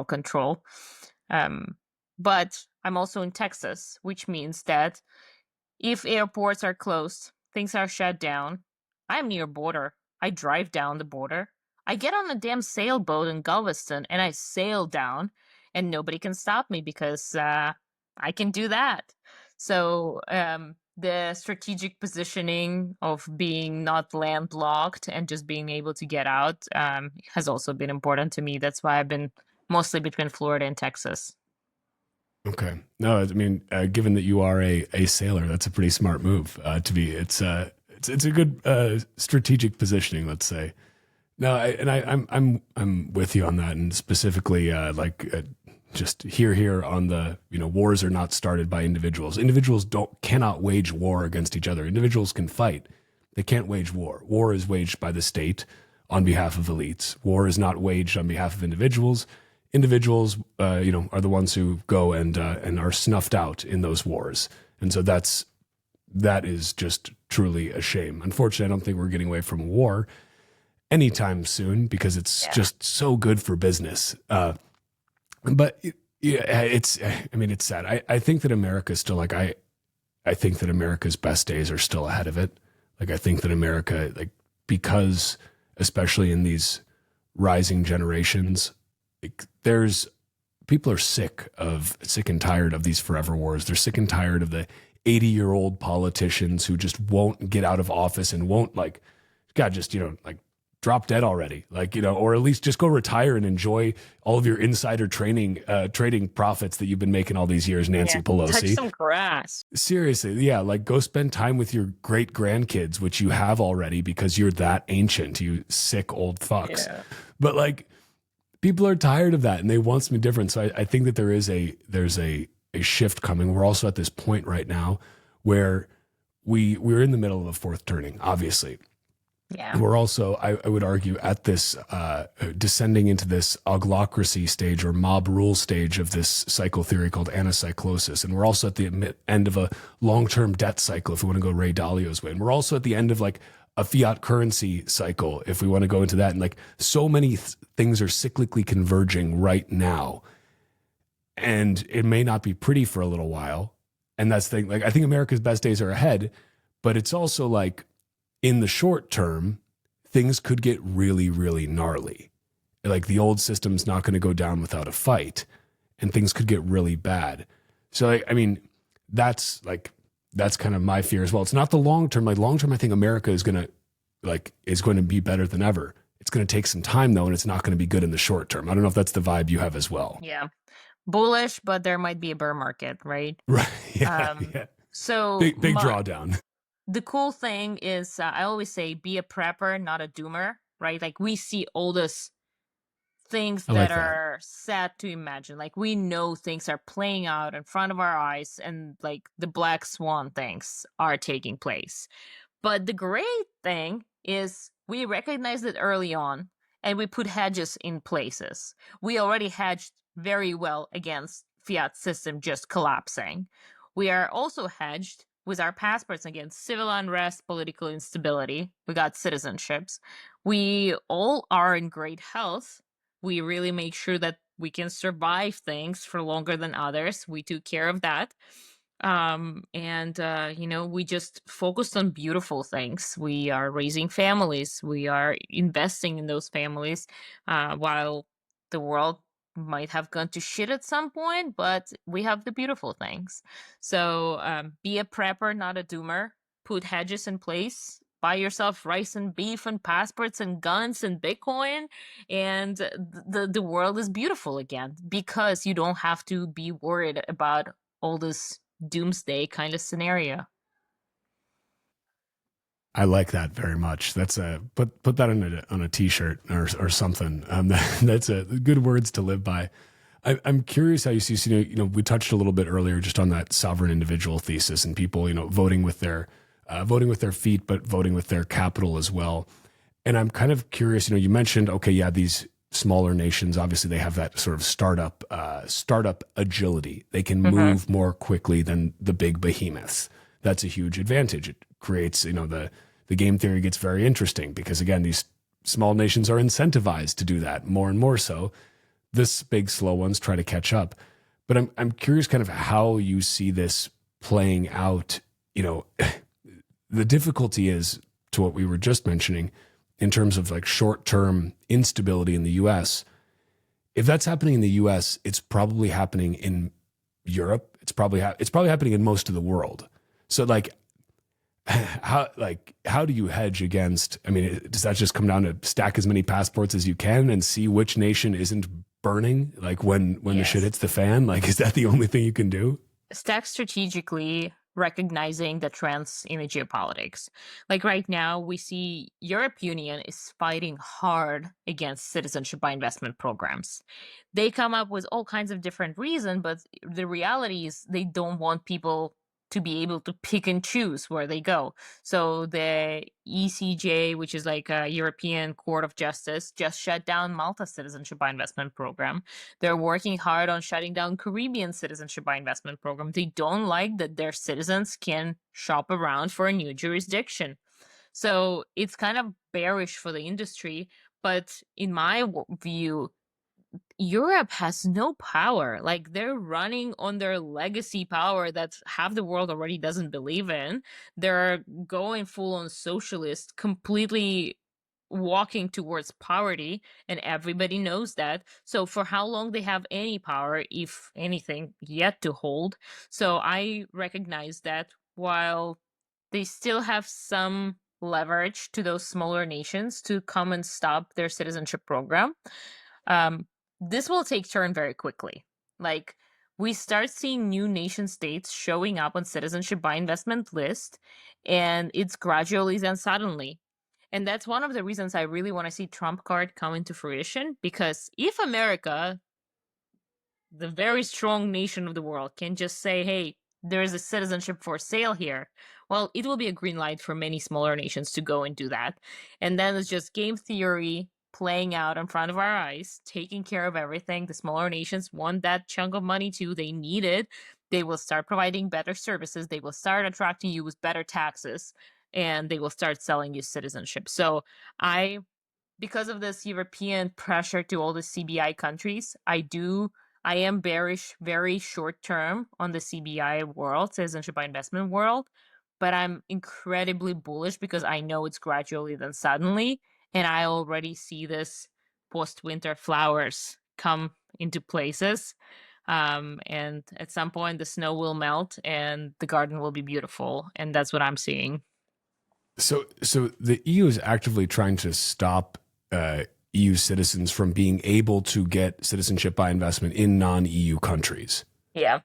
Speaker 1: control. But I'm also in Texas, which means that if airports are closed, things are shut down. I'm near border. I drive down the border. I get on a damn sailboat in Galveston and I sail down, and nobody can stop me because I can do that. So the strategic positioning of being not landlocked and just being able to get out has also been important to me. That's why I've been mostly between Florida and Texas.
Speaker 3: Okay. No, I mean, given that you are a sailor, that's a pretty smart move to be. It's a good strategic positioning, let's say. No, I'm with you on that, and specifically just here on the, wars are not started by individuals. Individuals cannot wage war against each other. Individuals can fight. They can't wage war. War is waged by the state on behalf of elites. War is not waged on behalf of individuals. Individuals, are the ones who go and are snuffed out in those wars. And so that is just truly a shame. Unfortunately, I don't think we're getting away from war anytime soon, because it's just so good for business. But it's sad. I think that America is still I think that America's best days are still ahead of it. Like, I think that America, because especially in these rising generations, people are sick and tired of these forever wars. They're sick and tired of the 80-year-old politicians who just won't get out of office and won't drop dead already, or at least just go retire and enjoy all of your insider trading profits that you've been making all these years, Nancy Pelosi.
Speaker 1: Touch some grass.
Speaker 3: Seriously, yeah, go spend time with your great grandkids, which you have already because you're that ancient, you sick old fucks. Yeah. But people are tired of that and they want something different. So I think that there's a shift coming. We're also at this point right now where we're in the middle of a fourth turning, obviously.
Speaker 1: Yeah.
Speaker 3: We're also, I would argue, at this descending into this oglocracy stage or mob rule stage of this cycle theory called anacyclosis. And we're also at the end of a long-term debt cycle, if we want to go Ray Dalio's way. And we're also at the end of a fiat currency cycle, if we want to go into that. And so many things are cyclically converging right now. And it may not be pretty for a little while. And that's the thing. I think America's best days are ahead, but it's also in the short term, things could get really, really gnarly. The old system's not going to go down without a fight, and things could get really bad. So, that's kind of my fear as well. It's not the long term. Long term, I think America is going to be better than ever. It's going to take some time though, and it's not going to be good in the short term. I don't know if that's the vibe you have as well.
Speaker 1: Yeah. Bullish, but there might be a bear market, right?
Speaker 3: Right. Yeah.
Speaker 1: Um,
Speaker 3: Yeah.
Speaker 1: so
Speaker 3: Big drawdown.
Speaker 1: the cool thing is, I always say, be a prepper, not a doomer, right? Like we see all this things
Speaker 3: I
Speaker 1: that
Speaker 3: like that.
Speaker 1: are sad to imagine. Like we know things are playing out in front of our eyes, and like the black swan things are taking place. But the great thing is we recognized it early on and we put hedges in places. We already hedged very well against fiat system just collapsing. We are also hedged with our passports against civil unrest, political instability. We got citizenships. We all are in great health. We really make sure that we can survive things for longer than others. We took care of that. And we just focused on beautiful things. We are raising families, we are investing in those families, while the world might have gone to shit at some point, but we have the beautiful things. So be a prepper, not a doomer. Put hedges in place, buy yourself rice and beef and passports and guns and Bitcoin, and the world is beautiful again, because you don't have to be worried about all this doomsday kind of scenario.
Speaker 3: I like that very much. That's a put that on a t-shirt or something. That's a good words to live by. I'm curious how you see. So, we touched a little bit earlier just on that sovereign individual thesis and people, voting with their feet, but voting with their capital as well. And I'm kind of curious. You mentioned, okay, yeah, these smaller nations, obviously they have that sort of startup agility. They can move more quickly than the big behemoths. That's a huge advantage. It creates, the game theory gets very interesting because, again, these small nations are incentivized to do that more and more so. This big, slow ones try to catch up. But I'm curious kind of how you see this playing out. The difficulty is, to what we were just mentioning, in terms of like short-term instability in the U.S., if that's happening in the U.S., it's probably happening in Europe. It's probably happening in most of the world. So how do you hedge against? I mean, does that just come down to stack as many passports as you can and see which nation isn't burning? Like when the shit hits the fan, like is that the only thing you can do?
Speaker 1: Stack strategically, recognizing the trends in the geopolitics. Like right now, we see Europe Union is fighting hard against citizenship by investment programs. They come up with all kinds of different reasons, but the reality is they don't want people to be able to pick and choose where they go. So the ECJ, which is like a European Court of Justice, just shut down Malta's citizenship by investment program. They're working hard on shutting down Caribbean citizenship by investment program. They don't like that their citizens can shop around for a new jurisdiction. So it's kind of bearish for the industry. But in my view, Europe has no power. Like they're running on their legacy power that half the world already doesn't believe in. They're going full on socialist, completely walking towards poverty, and everybody knows that. So for how long they have any power, if anything, yet to hold. So I recognize that while they still have some leverage to those smaller nations to come and stop their citizenship program, um, this will take turn very quickly. Like we start seeing new nation states showing up on citizenship by investment list, and it's gradually then suddenly. And that's one of the reasons I really want to see Trump card come into fruition, because if America, the very strong nation of the world, can just say, hey, there is a citizenship for sale here, well, it will be a green light for many smaller nations to go and do that. And then it's just game theory playing out in front of our eyes, taking care of everything. The smaller nations want that chunk of money too. They need it. They will start providing better services. They will start attracting you with better taxes, and they will start selling you citizenship. So because of this European pressure to all the CBI countries, I am bearish very short term on the CBI world, citizenship by investment world, but I'm incredibly bullish because I know it's gradually then suddenly, and I already see this post-winter flowers come into places. And at some point the snow will melt and the garden will be beautiful, and that's what I'm seeing.
Speaker 3: So the EU is actively trying to stop EU citizens from being able to get citizenship by investment in non-EU countries.
Speaker 1: Yeah.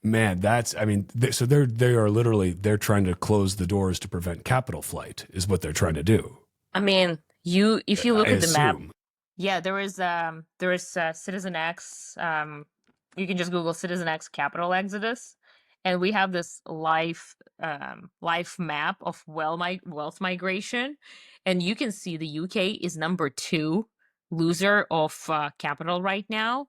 Speaker 3: Man, so they are literally, they're trying to close the doors to prevent capital flight is what they're trying to do.
Speaker 1: I mean, if you look
Speaker 3: I
Speaker 1: at the map,
Speaker 3: assume.
Speaker 1: yeah, there is CitizenX. You can just Google CitizenX capital exodus, and we have this life map of wealth migration, and you can see the UK is number 2 loser of capital right now.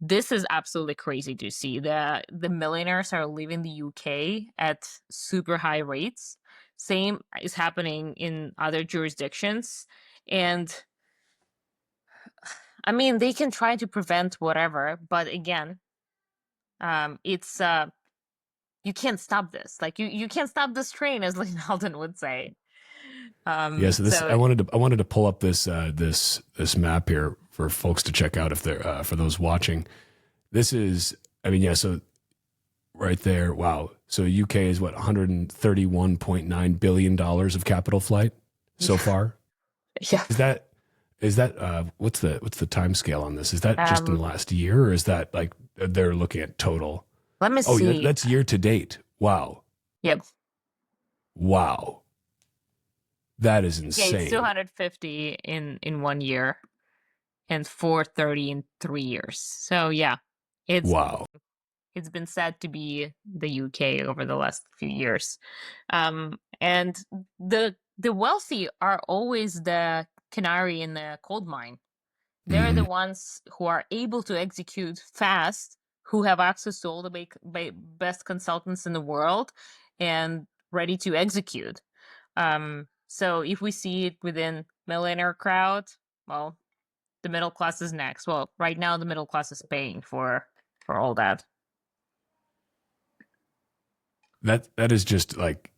Speaker 1: This is absolutely crazy to see. The millionaires are leaving the UK at super high rates. Same is happening in other jurisdictions, and I mean, they can try to prevent whatever, but again, it's you can't stop this. Like you can't stop this train, as Lynn Alden would say.
Speaker 3: Yeah, so this
Speaker 1: So
Speaker 3: I wanted to pull up this map here for folks to check out if they're for those watching. This is, I mean, yeah, so right there, wow. So UK is what, $131.9 billion of capital flight so far?
Speaker 1: yeah,
Speaker 3: Is that what's the time scale on this? Is that just in the
Speaker 1: um,
Speaker 3: last year, or is that like they're looking at total?
Speaker 1: let me
Speaker 3: Oh, yeah,
Speaker 1: see.
Speaker 3: that's year to date. Wow.
Speaker 1: Yep,
Speaker 3: Wow. That is
Speaker 1: yeah, it's
Speaker 3: insane.
Speaker 1: 250 in 1 year and 430 in 3 years. So yeah, it's
Speaker 3: Wow.
Speaker 1: it's been said to be the UK over the last few years. And the wealthy are always the canary in the coal mine. They're
Speaker 3: Mhm.
Speaker 1: the ones who are able to execute fast, who have access to all the best consultants in the world and ready to execute. So if we see it within millionaire crowd, well, the middle class is next. Well, right now the middle class is paying for all that.
Speaker 3: That is just like,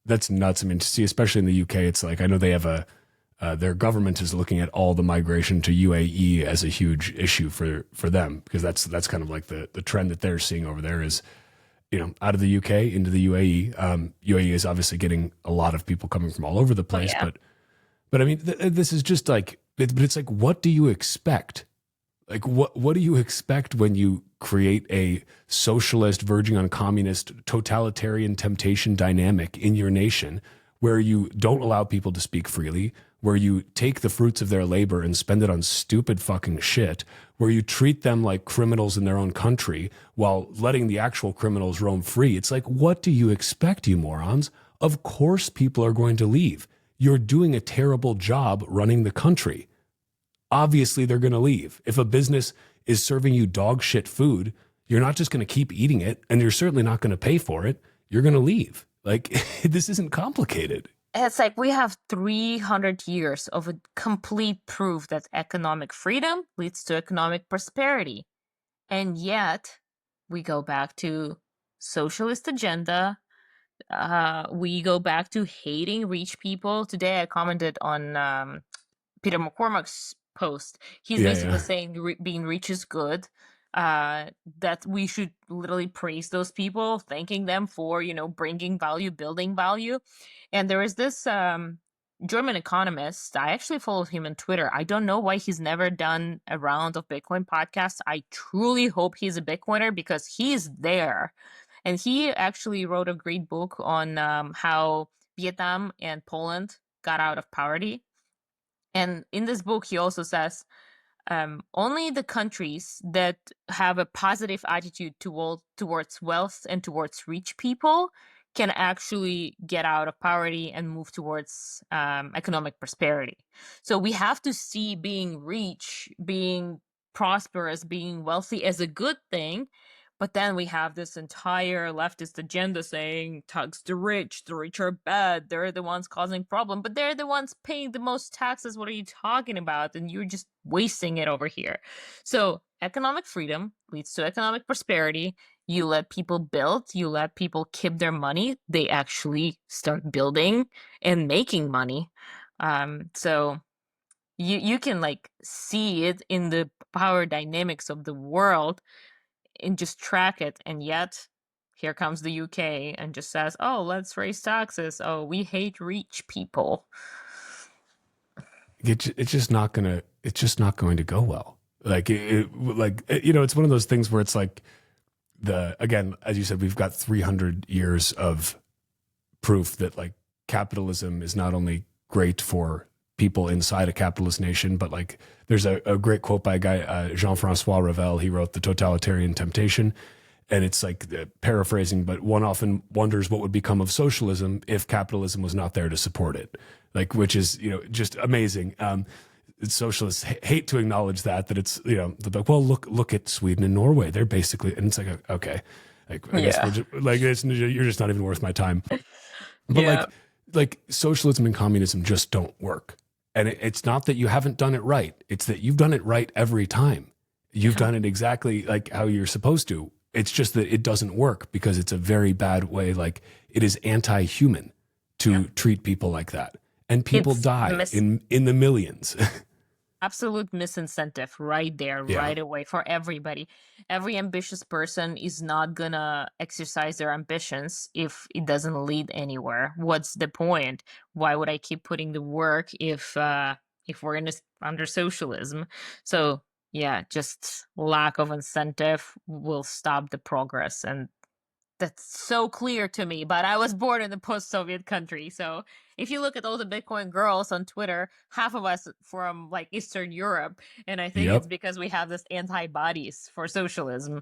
Speaker 3: that's nuts. I mean, to see, especially in the UK, it's like, I know they have their government is looking at all the migration to UAE as a huge issue for them, because that's kind of like the trend that they're seeing over there is, out of the UK into the UAE. UAE is obviously getting a lot of people coming from all over the
Speaker 1: Oh
Speaker 3: place,
Speaker 1: yeah.
Speaker 3: but I mean, this is just like, but it's like, what do you expect? Like, what do you expect when you create a socialist, verging on communist, totalitarian temptation dynamic in your nation, where you don't allow people to speak freely, where you take the fruits of their labor and spend it on stupid fucking shit, where you treat them like criminals in their own country while letting the actual criminals roam free? It's like, what do you expect, you morons? Of course people are going to leave. You're doing a terrible job running the country. Obviously they're going to leave. If a business is serving you dog shit food, you're not just going to keep eating it, and you're certainly not going to pay for it. You're going to leave. Like, this isn't complicated.
Speaker 1: It's like we have 300 years of a complete proof that economic freedom leads to economic prosperity. And yet, we go back to socialist agenda. We go back to hating rich people. Today, I commented on Peter McCormack's post. He's
Speaker 3: Yeah,
Speaker 1: basically
Speaker 3: yeah.
Speaker 1: saying being rich is good. That we should literally praise those people, thanking them for bringing value, building value. And there is this German economist. I actually followed him on Twitter. I don't know why he's never done a round of Bitcoin podcasts. I truly hope he's a Bitcoiner because he's there. And he actually wrote a great book on how Vietnam and Poland got out of poverty. And in this book, he also says only the countries that have a positive attitude towards wealth and towards rich people can actually get out of poverty and move towards economic prosperity. So we have to see being rich, being prosperous, being wealthy as a good thing. But then we have this entire leftist agenda saying tax the rich are bad, they're the ones causing problem, but they're the ones paying the most taxes. What are you talking about? And you're just wasting it over here. So economic freedom leads to economic prosperity. You let people build, you let people keep their money, they actually start building and making money. So you can like see it in the power dynamics of the world and just track it. And yet here comes the UK and just says, oh, let's raise taxes. Oh, we hate rich people.
Speaker 3: it's just not going to go well. Like, it's one of those things where it's like again, as you said, we've got 300 years of proof that like capitalism is not only great for people inside a capitalist nation, but like there's a great quote by a guy, Jean-Francois Revel. He wrote The Totalitarian Temptation. And it's like paraphrasing, but one often wonders what would become of socialism if capitalism was not there to support it. Like, which is, just amazing. Socialists hate to acknowledge that it's, they're like, well, look at Sweden and Norway. They're basically, and it's like, okay, like, I guess we're just, like, you're just not even worth my time. But like socialism and communism just don't work. And it's not that you haven't done it right. It's that you've done it right every time. You've done it exactly like how you're supposed to. It's just that it doesn't work because it's a very bad way. Like, it is anti-human to treat people like that. And people die in the millions.
Speaker 1: Absolute misincentive right there, right away for everybody. Every ambitious person is not gonna exercise their ambitions if it doesn't lead anywhere. What's the point? Why would I keep putting the work if we're under socialism? So yeah, just lack of incentive will stop the progress, and that's so clear to me. But I was born in a post-Soviet country, so if you look at all the Bitcoin girls on Twitter, half of us from like Eastern Europe, and I think it's because we have this antibodies for socialism.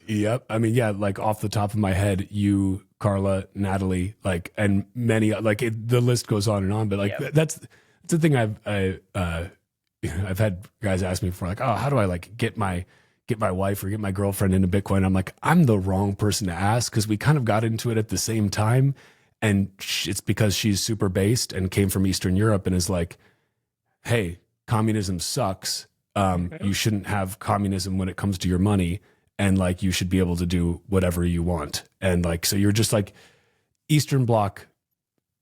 Speaker 3: Yep. I mean, yeah, like off the top of my head, you, Carla, Natalie, like, and many, like the list goes on and on. But like that's the thing I've had guys ask me before, like, oh, how do I like get my wife or get my girlfriend into Bitcoin? I'm like, I'm the wrong person to ask because we kind of got into it at the same time. And it's because she's super based and came from Eastern Europe and is like, hey, communism sucks. You shouldn't have communism when it comes to your money. And like, you should be able to do whatever you want. And like, so you're just like, Eastern Bloc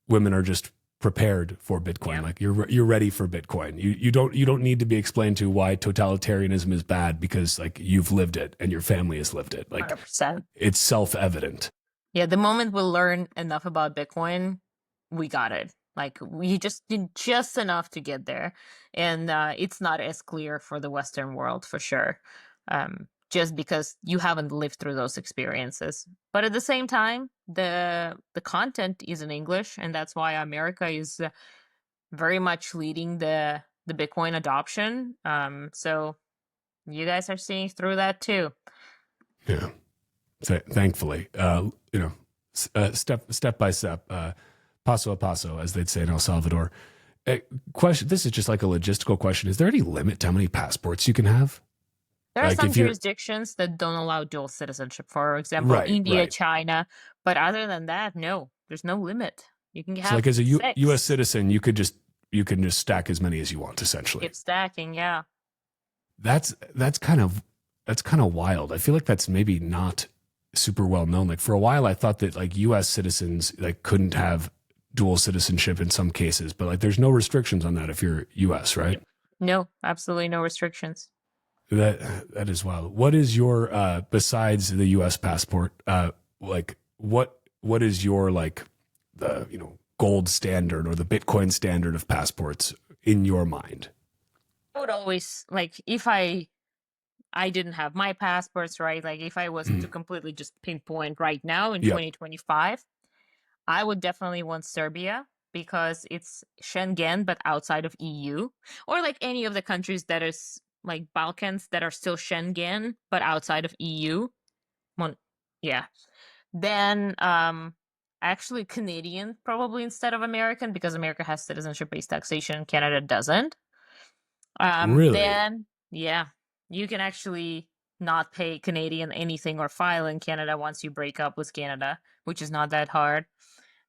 Speaker 3: women are just prepared for Bitcoin. Yeah. Like you're ready for Bitcoin. You don't need to be explained to why totalitarianism is bad because like you've lived it and your family has lived it. Like
Speaker 1: 100%.
Speaker 3: It's self-evident.
Speaker 1: Yeah, the moment we learn enough about Bitcoin, we got it. Like we just did just enough to get there, and it's not as clear for the Western world for sure. Just because you haven't lived through those experiences. But at the same time, the content is in English, and that's why America is very much leading the Bitcoin adoption. So you guys are seeing through that too.
Speaker 3: Yeah, thankfully, step by step, paso a paso, as they'd say in El Salvador. Question: this is just like a logistical question. Is there any limit to how many passports you can have?
Speaker 1: There are some jurisdictions that don't allow dual citizenship, for example, India, China. But other than that, no, there's no limit. You can have
Speaker 3: so like as a U.S. citizen, you can just stack as many as you want, essentially.
Speaker 1: Keep stacking, yeah.
Speaker 3: That's kind of wild. I feel like that's maybe not super well known. Like for a while, I thought that like U.S. citizens like couldn't have dual citizenship in some cases, but like there's no restrictions on that if you're U.S., right?
Speaker 1: No, absolutely no restrictions.
Speaker 3: That is wild. What is your besides the U.S. passport? Like what is your like the gold standard or the Bitcoin standard of passports in your mind?
Speaker 1: I would always like if I didn't have my passports, right? Like if I was to completely just pinpoint right now in 2025, I would definitely want Serbia because it's Schengen but outside of EU, or like any of the countries that is like Balkans that are still Schengen but outside of EU. Yeah. Then actually Canadian probably instead of American because America has citizenship-based taxation and Canada doesn't.
Speaker 3: Really?
Speaker 1: Then yeah, you can actually not pay Canadian anything or file in Canada once you break up with Canada, which is not that hard.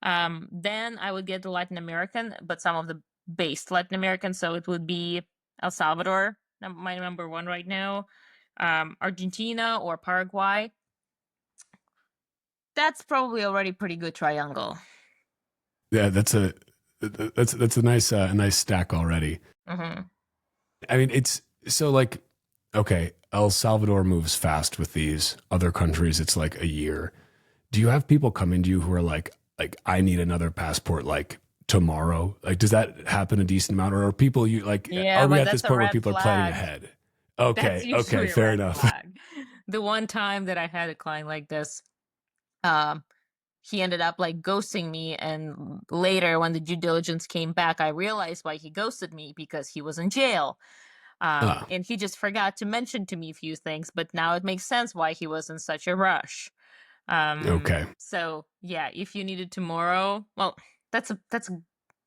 Speaker 1: Then I would get the Latin American, but some of the based Latin American, so it would be El Salvador, my number one right now, Argentina or Paraguay. That's probably already pretty good triangle.
Speaker 3: Yeah, that's a nice stack already.
Speaker 1: Mm-hmm.
Speaker 3: I mean, it's so like, okay, El Salvador moves fast with these other countries. It's like a year. Do you have people come into you who are like I need another passport like tomorrow? Like, does that happen a decent amount, or are people you like?
Speaker 1: Yeah,
Speaker 3: Are we
Speaker 1: but
Speaker 3: at this
Speaker 1: that's a
Speaker 3: point where
Speaker 1: red
Speaker 3: people are planning
Speaker 1: flag.
Speaker 3: ahead?
Speaker 1: That's
Speaker 3: Okay,
Speaker 1: usually a
Speaker 3: fair
Speaker 1: red
Speaker 3: enough.
Speaker 1: flag. The one time that I had a client like this, um, he ended up like ghosting me, and later when the due diligence came back, I realized why he ghosted me, because he was in jail.
Speaker 3: Ah,
Speaker 1: And he just forgot to mention to me a few things, but now it makes sense why he was in such a rush.
Speaker 3: okay.
Speaker 1: So yeah, if you need it tomorrow, well, that's a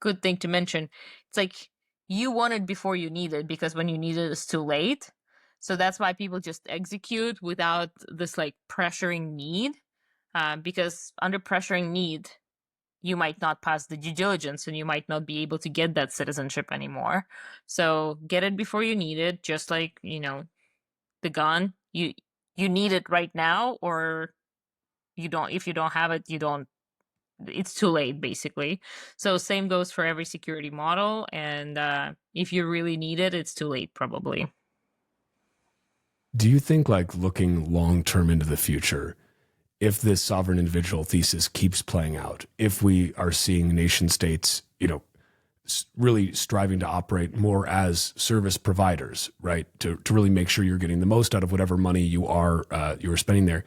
Speaker 1: good thing to mention. It's like you want it before you need it, because when you need it, it's too late. So that's why people just execute without this like pressuring need, because under pressuring need, you might not pass the due diligence and you might not be able to get that citizenship anymore. So get it before you need it, just like, the gun. You need it right now, or you don't. If you don't have it, you don't. It's too late, basically. So same goes for every security model, and if you really need it, it's too late, probably.
Speaker 3: Do you think, like, looking long term into the future, if this sovereign individual thesis keeps playing out, if we are seeing nation states, really striving to operate more as service providers, right, to really make sure you're getting the most out of whatever money you're spending there,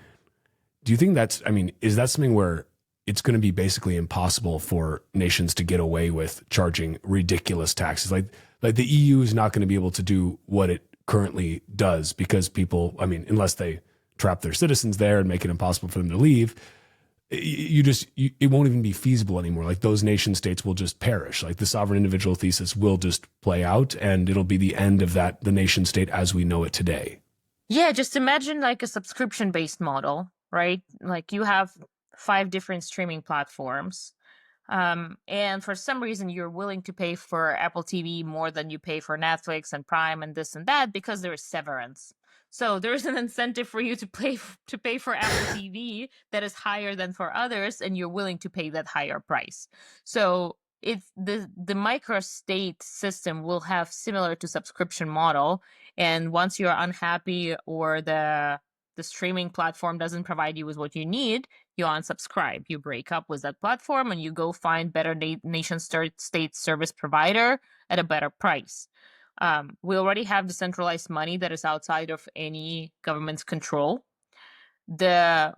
Speaker 3: do you think that's, I mean, is that something where it's going to be basically impossible for nations to get away with charging ridiculous taxes? Like the EU is not going to be able to do what it currently does, because people, I mean, unless they trap their citizens there and make it impossible for them to leave, it won't even be feasible anymore. Like, those nation states will just perish. Like, the sovereign individual thesis will just play out, and it'll be the end of the nation state as we know it today.
Speaker 1: Yeah, just imagine like a subscription-based model, right? Like you have 5 different streaming platforms. And for some reason, you're willing to pay for Apple TV more than you pay for Netflix and Prime and this and that, because there is severance. So there is an incentive for you to pay for Apple TV that is higher than for others, and you're willing to pay that higher price. So it's the microstate system will have similar to subscription model, and once you're unhappy, or the streaming platform doesn't provide you with what you need, you unsubscribe, you break up with that platform, and you go find better nation state service provider at a better price. We already have decentralized money that is outside of any government's control. The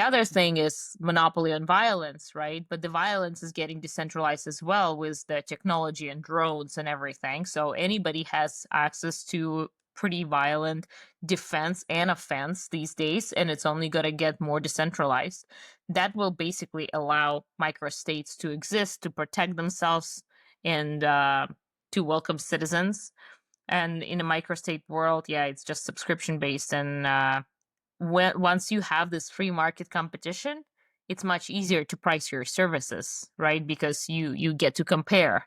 Speaker 1: other thing is monopoly on violence, right? But the violence is getting decentralized as well with the technology and drones and everything. So anybody has access to pretty violent defense and offense these days, and it's only going to get more decentralized. That will basically allow microstates to exist, to protect themselves, and to welcome citizens. And in a microstate world, yeah, it's just subscription based, and once you have this free market competition, it's much easier to price your services, right? Because you get to compare.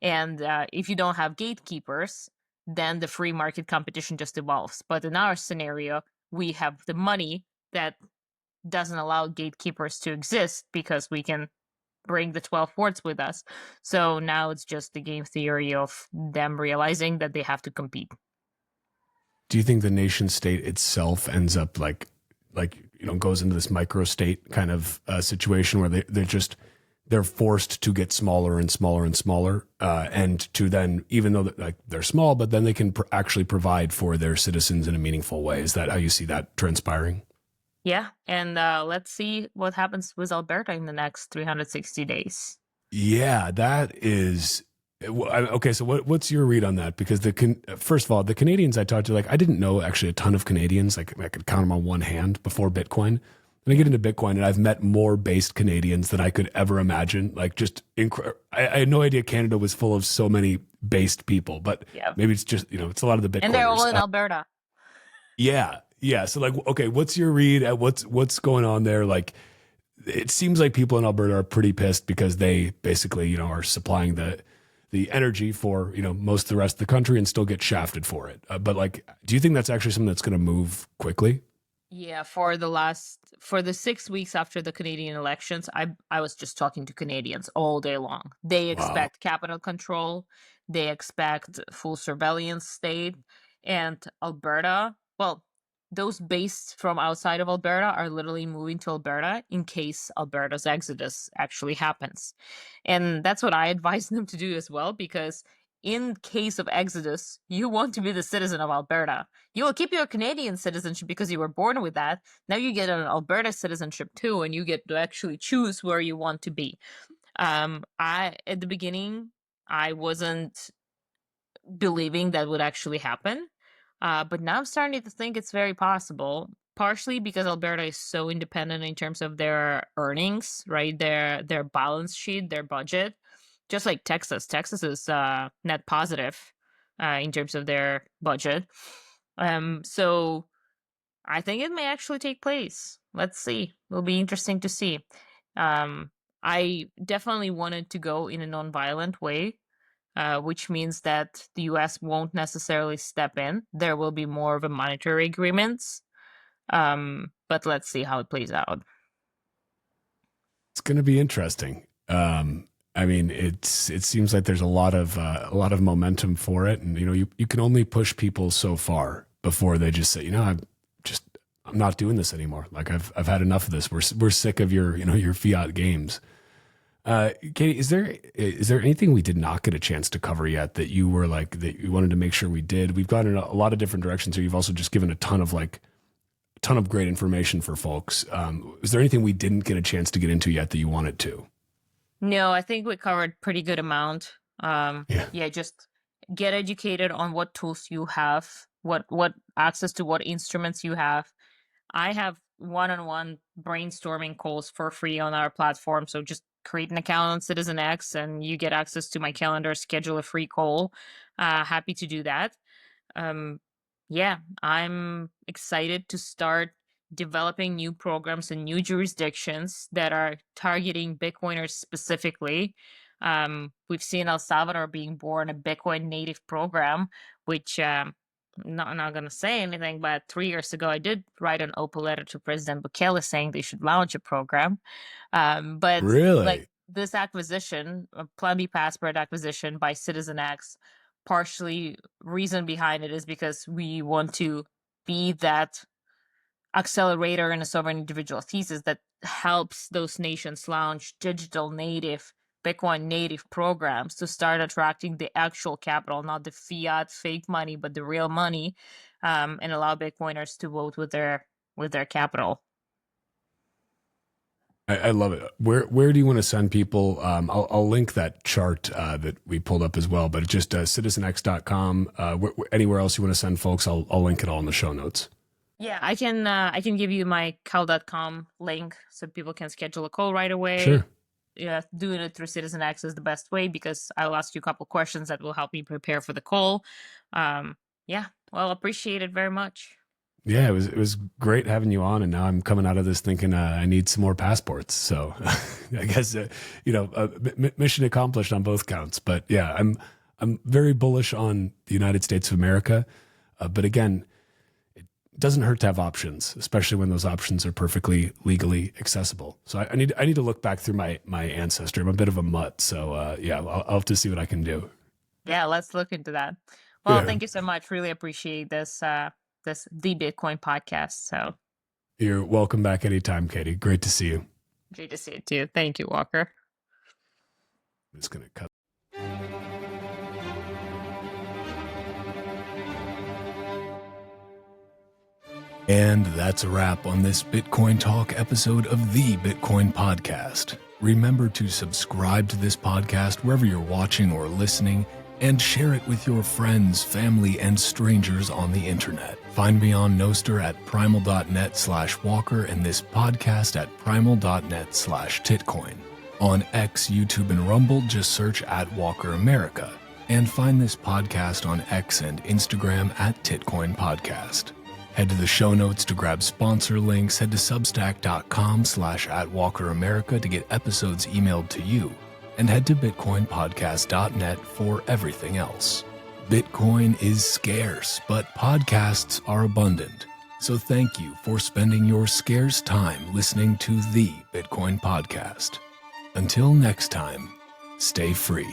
Speaker 1: And if you don't have gatekeepers, then the free market competition just evolves. But in our scenario, we have the money that doesn't allow gatekeepers to exist, because we can bring the 12 words with us. So now it's just the game theory of them realizing that they have to compete.
Speaker 3: Do you think the nation state itself ends up goes into this microstate kind of situation where they're forced to get smaller and smaller and smaller, and to then, even though they're small, but then they can actually provide for their citizens in a meaningful way? Is that how you see that transpiring?
Speaker 1: Yeah, and let's see what happens with Alberta in the next 360 days.
Speaker 3: Yeah, that is okay. So what's your read on that? Because first of all, the Canadians I talked to, like, I didn't know actually a ton of Canadians. Like, I could count them on one hand before Bitcoin. And I get into Bitcoin, and I've met more based Canadians than I could ever imagine. Like, just I had no idea Canada was full of so many based people, but maybe it's just, it's a lot of the Bitcoiners.
Speaker 1: And they're all in Alberta.
Speaker 3: Yeah. Yeah. So, like, okay, what's your read at what's going on there? Like, it seems like people in Alberta are pretty pissed because they basically, are supplying the energy for, most of the rest of the country, and still get shafted for it. But, like, do you think that's actually something that's going to move quickly?
Speaker 1: Yeah, for the 6 weeks after the Canadian elections, I was just talking to Canadians all day long. They expect capital control, they expect full surveillance state, and Alberta, well, those based from outside of Alberta are literally moving to Alberta in case Alberta's exodus actually happens. And that's what I advise them to do as well, because in case of exodus, you want to be the citizen of Alberta. You will keep your Canadian citizenship because you were born with that. Now you get an Alberta citizenship too, and you get to actually choose where you want to be. At the beginning, I wasn't believing that would actually happen. But now I'm starting to think it's very possible, partially because Alberta is so independent in terms of their earnings, right? Their balance sheet, their budget, just like Texas. Texas is net positive in terms of their budget. So I think it may actually take place. Let's see. It'll be interesting to see. I definitely wanted to go in a non-violent way, which means that the US won't necessarily step in. There will be more of a monetary agreements. But let's see how it plays out.
Speaker 3: It's going to be interesting. I mean, it seems like there's a lot of momentum for it, and you can only push people so far before they just say, I'm not doing this anymore. Like I've had enough of this. We're sick of your fiat games. Katie, is there anything we did not get a chance to cover yet that you were like that you wanted to make sure we did? We've gone in a lot of different directions here. You've also just given a ton of great information for folks. Is there anything we didn't get a chance to get into yet that you wanted to?
Speaker 1: No, I think we covered pretty good amount. Just get educated on what tools you have, what access to what instruments you have. I have one-on-one brainstorming calls for free on our platform. So just create an account on CitizenX and you get access to my calendar, schedule a free call. Happy to do that. I'm excited to start developing new programs and new jurisdictions that are targeting Bitcoiners specifically. We've seen El Salvador being born a Bitcoin native program, which not going to say anything, but 3 years ago, I did write an open letter to President Bukele saying they should launch a program. But
Speaker 3: really,
Speaker 1: like this acquisition, Plan B Passport acquisition by CitizenX, partially reason behind it is because we want to be that accelerator in a sovereign individual thesis that helps those nations launch digital native Bitcoin native programs to start attracting the actual capital, not the fiat fake money, but the real money, and allow Bitcoiners to vote with their capital.
Speaker 3: I love it. Where do you want to send people? I'll link that chart that we pulled up as well, but just citizenx.com. Anywhere else you want to send folks, I'll link it all in the show notes.
Speaker 1: Yeah, I can give you my cal.com link so people can schedule a call right away.
Speaker 3: Sure.
Speaker 1: Yeah, doing it through CitizenX is the best way because I'll ask you a couple questions that will help me prepare for the call. Appreciate it very much.
Speaker 3: Yeah, it was great having you on, and now I'm coming out of this thinking I need some more passports. So I guess mission accomplished on both counts. But yeah, I'm very bullish on the United States of America. But again, it doesn't hurt to have options, especially when those options are perfectly legally accessible. So I need to look back through my ancestry. I'm a bit of a mutt, so I'll have to see what I can do.
Speaker 1: Yeah, let's look into that. Well, Thank you so much. Really appreciate this. The Bitcoin podcast. So
Speaker 3: you're welcome back anytime, Katie. Great to see you.
Speaker 1: Great to see you too. Thank you, Walker.
Speaker 3: I'm just going to cut. And that's a wrap on this Bitcoin Talk episode of the Bitcoin Podcast. Remember to subscribe to this podcast wherever you're watching or listening, and share it with your friends, family, and strangers on the internet. Find me on Nostr at primal.net/Walker and this podcast at primal.net/Titcoin. On X, YouTube, and Rumble, just search at Walker America. And find this podcast on X and Instagram at Titcoin Podcast. Head to the show notes to grab sponsor links. Head to substack.com/@WalkerAmerica to get episodes emailed to you. And head to bitcoinpodcast.net for everything else. Bitcoin is scarce, but podcasts are abundant. So thank you for spending your scarce time listening to the Bitcoin Podcast. Until next time, stay free.